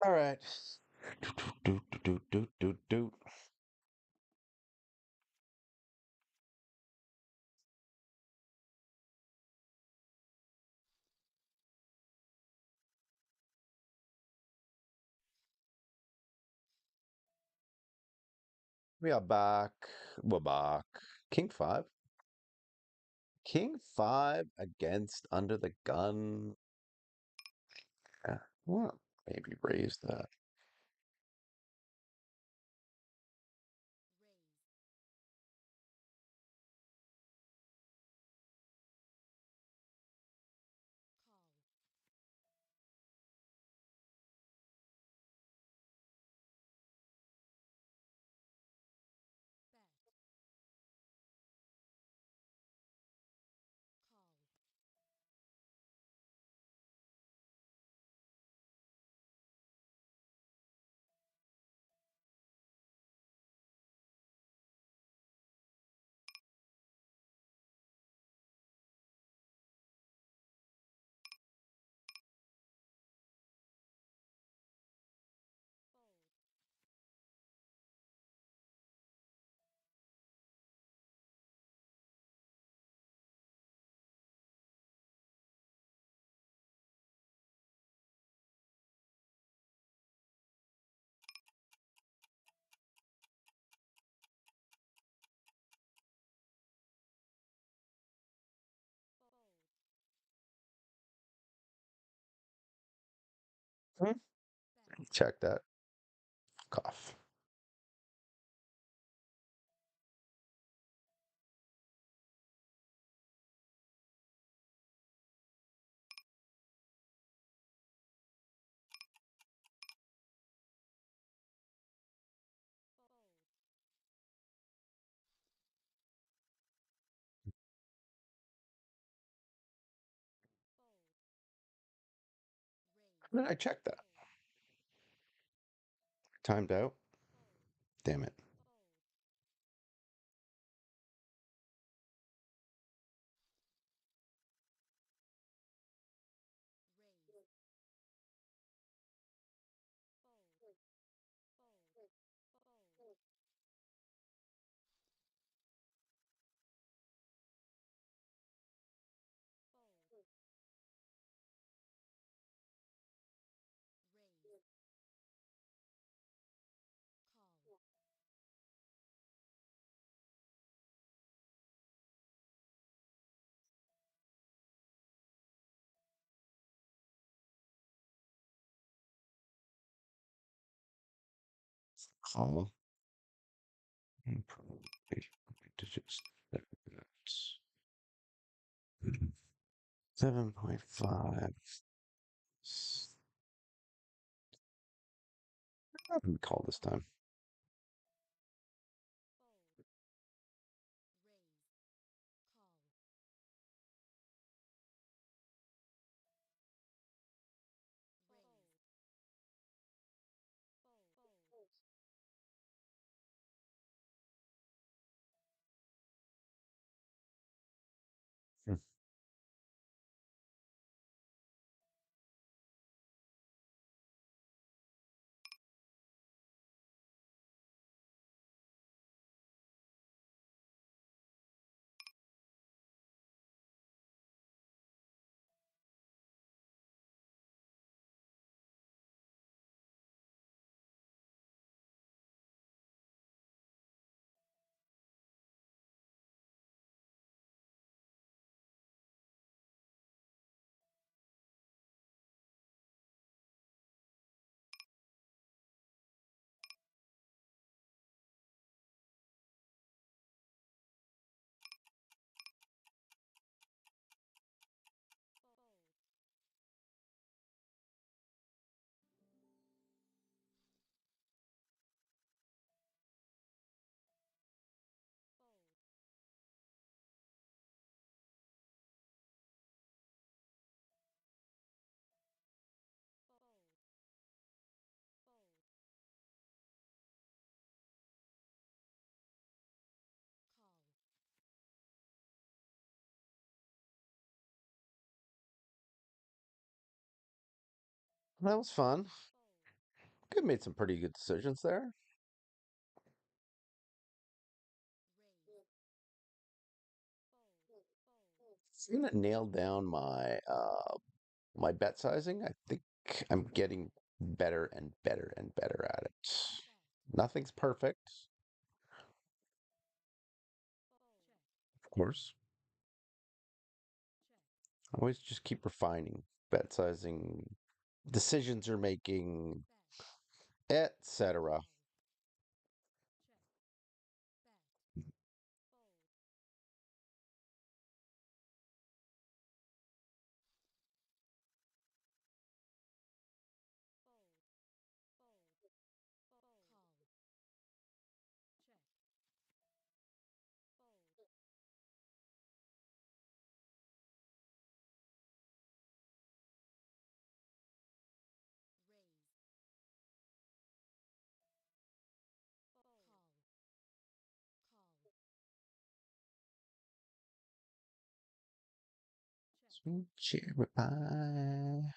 All right. Do, do, do, do, do, do. We are back. We're back. King five. King five against under the gun. Yeah. Well, maybe raise that. Hmm, check that. Cough. Then I checked that. Timed out. Damn it. Call. Digits. 7.5. What did we call this time? Hmm. That was fun. Good, made some pretty good decisions there. I'm gonna nail down my bet sizing. I think I'm getting better and better and better at it. Nothing's perfect, of course. Always just keep refining bet sizing, decisions you're making, etc. Sweet cherry pie.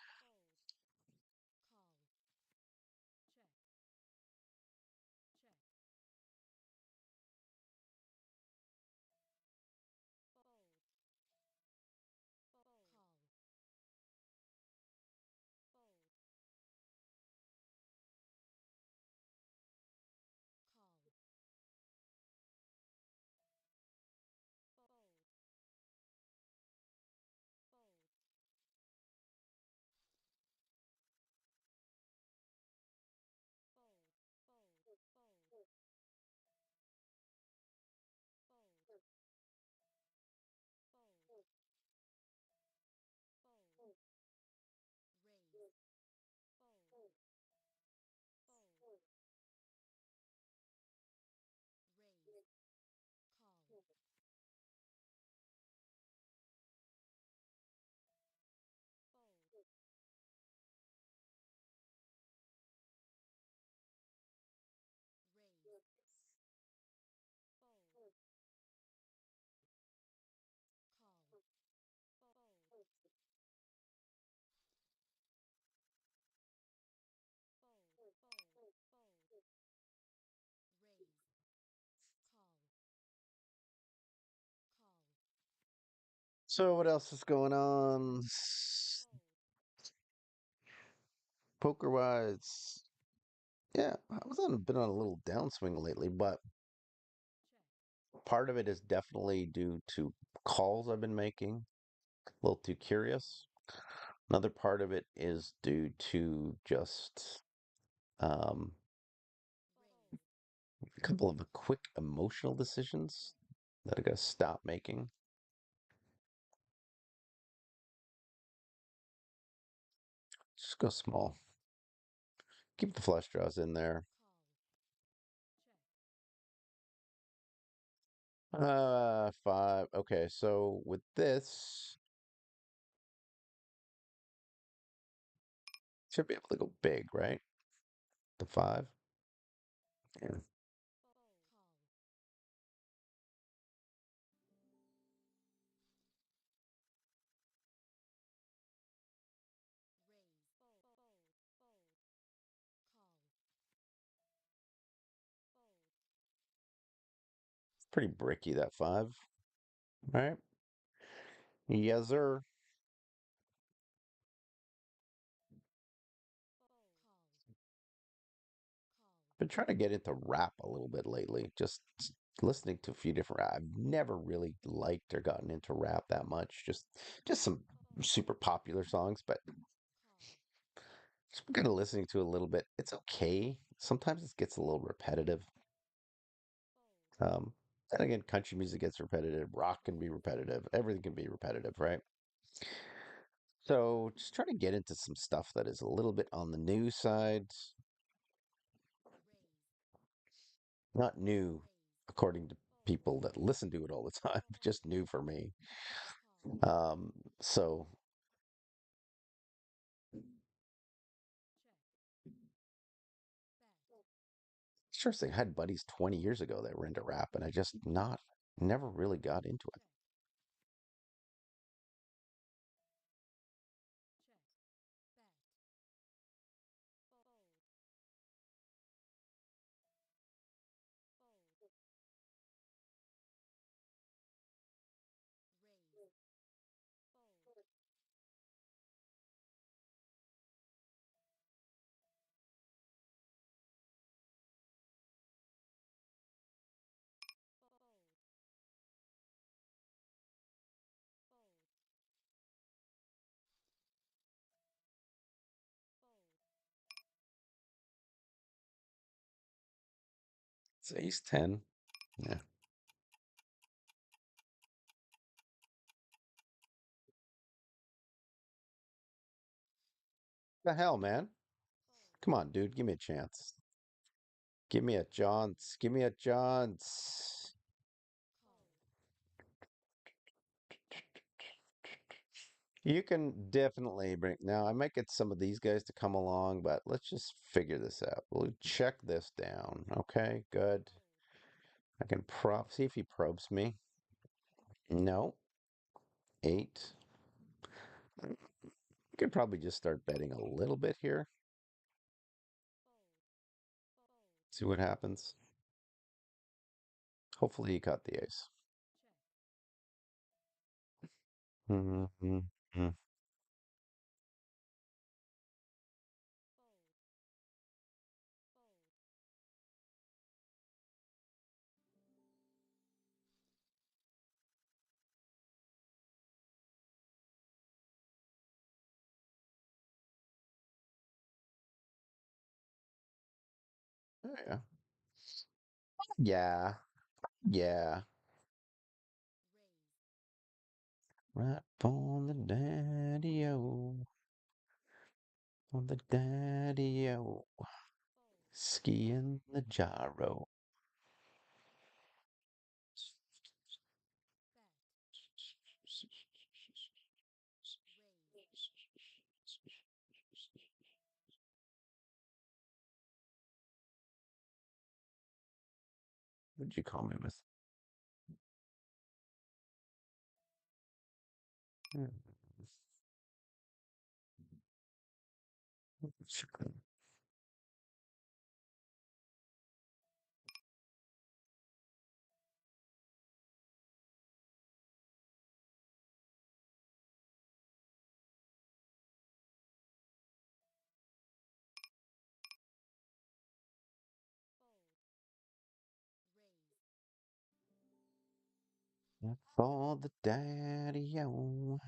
So what else is going on? Poker wise, yeah, I was on been on a little downswing lately, but part of it is definitely due to calls I've been making. A little too curious. Another part of it is due to just um, a couple of quick emotional decisions that I gotta stop making. Just go small. Keep the flush draws in there. 5. Okay, so with this, should be able to go big, right? The 5. Yeah. It's pretty bricky, that 5. Right? Yes, sir. Been trying to get into rap a little bit lately. Just listening to a few different rap. I've never really liked or gotten into rap that much. Just some super popular songs, but just kind of listening to a little bit. It's okay. Sometimes it gets a little repetitive. Um, and again, country music gets repetitive. Rock can be repetitive. Everything can be repetitive, right? So just trying to get into some stuff that is a little bit on the new side. Not new according to people that listen to it all the time, just new for me. Um, so sure thing. I had buddies 20 years ago that were into rap, and I just not never really got into it. It's Ace 10. Yeah. The hell, man? Come on, dude. Give me a chance. Give me a chance. Give me a chance. You can definitely bring. Now, I might get some of these guys to come along, but let's just figure this out. We'll check this down. Okay, good. I can see if he probes me. No, 8. You could probably just start betting a little bit here. See what happens. Hopefully, he caught the ace. Mhm. Oh, yeah. Yeah. Yeah. Right on the daddy-o. On the daddy-o. Skiing the gyro. What'd you call me with? Hmm. For the daddy-o.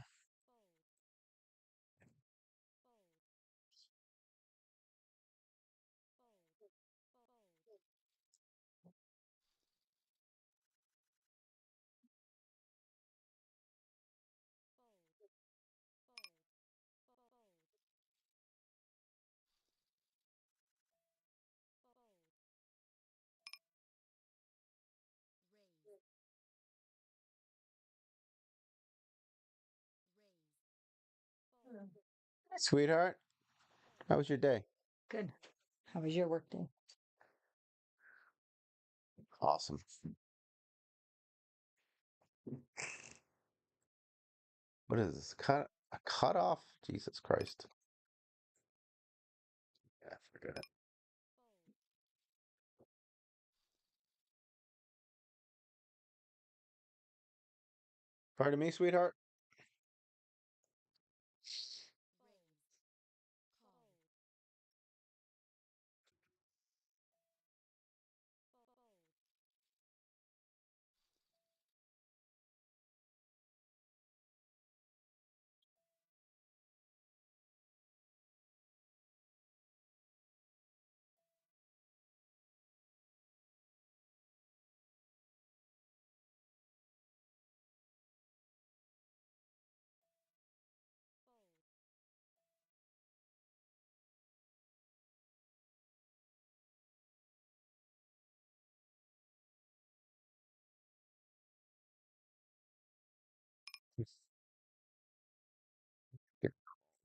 Sweetheart, how was your day? Good. How was your work day? Awesome. What is this? A cutoff? Jesus Christ. Yeah, forget it. Pardon me, sweetheart?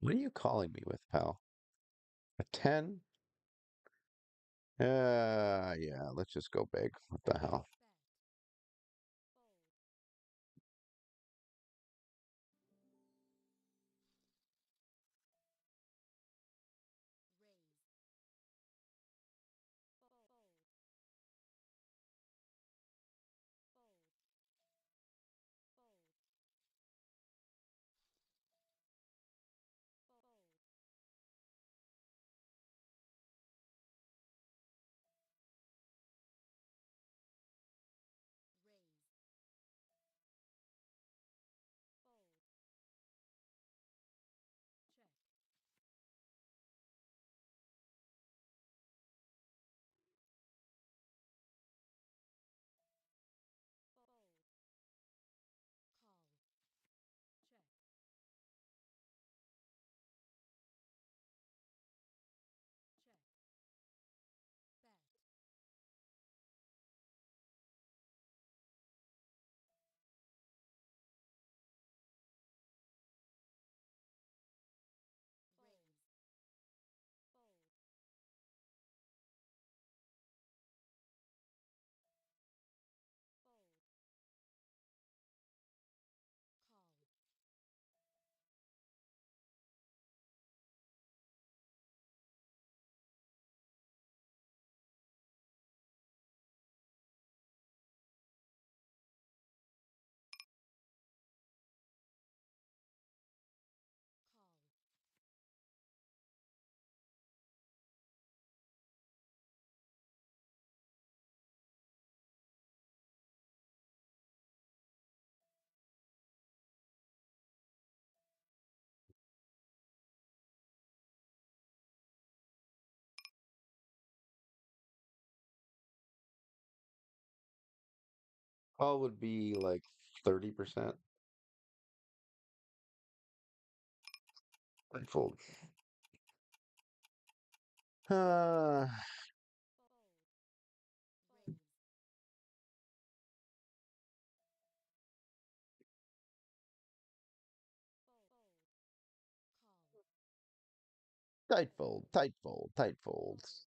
What are you calling me with, pal? A 10? Yeah, let's just go big. What the hell? Call would be like 30%. I'd fold. Uh, tight fold, tight fold, tight folds.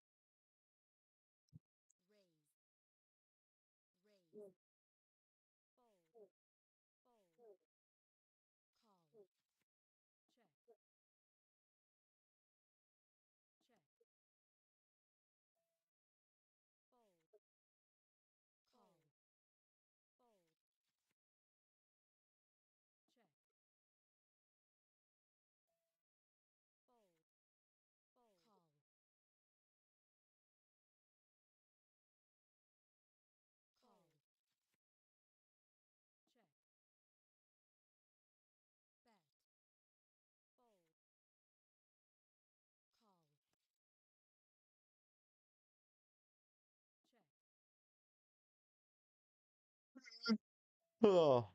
Oh,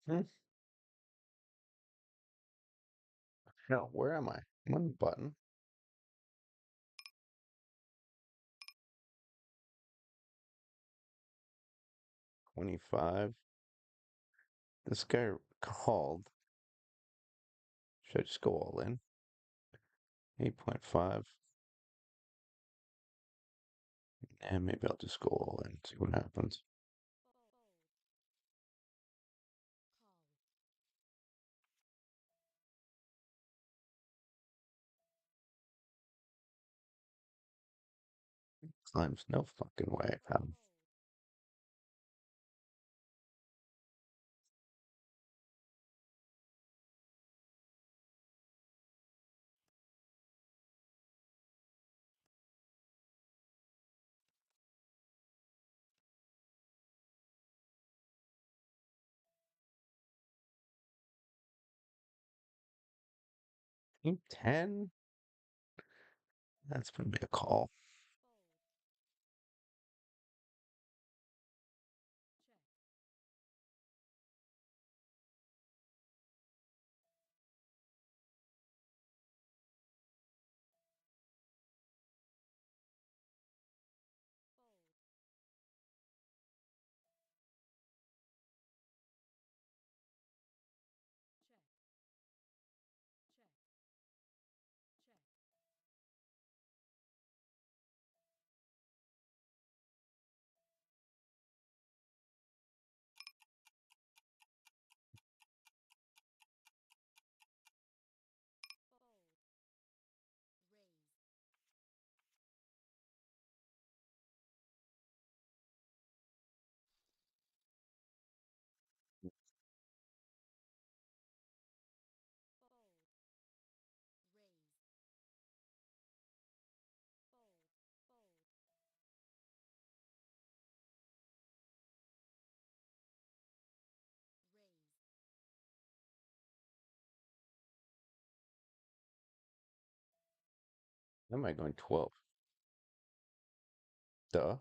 hmm. No, where am I? I'm on the button. 25. This guy called. Should I just go all in? 8.5. And maybe I'll just go all in, see what happens. Climbs no fucking way, pal. 10? That's gonna be a call. Am I going 12? Duh.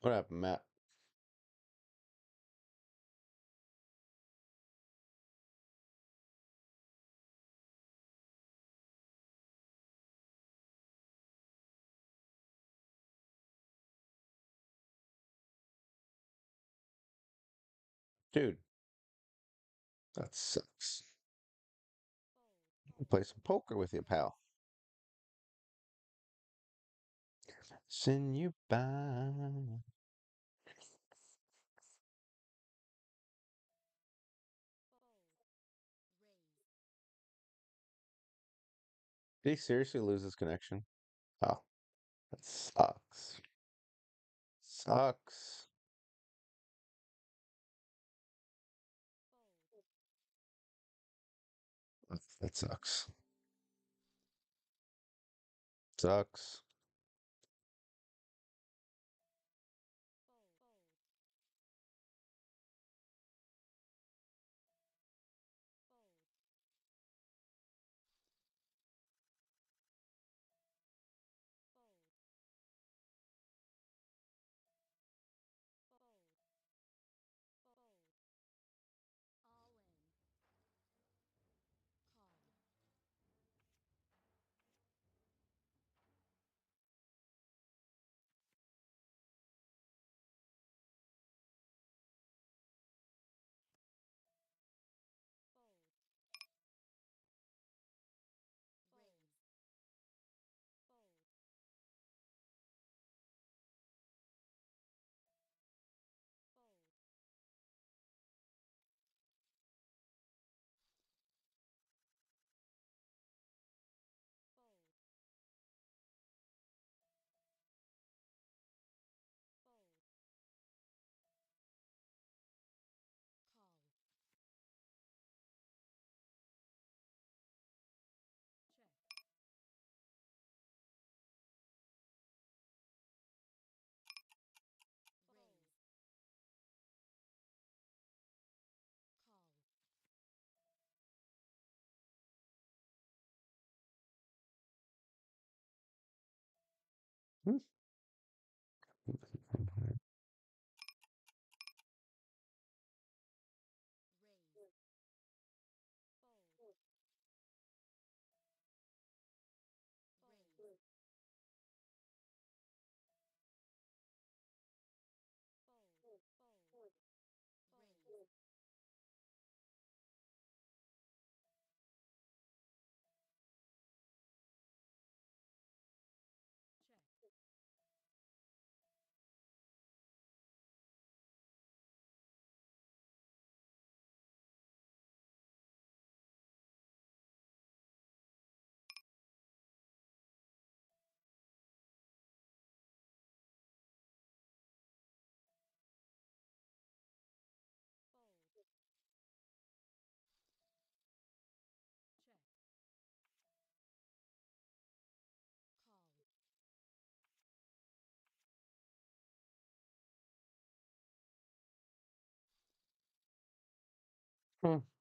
What happened, Matt? Dude, that sucks. I'll play some poker with you, pal. Send you by. Did he seriously lose his connection? Oh, that sucks. Sucks. That sucks. Sucks. Hmm. Hmm.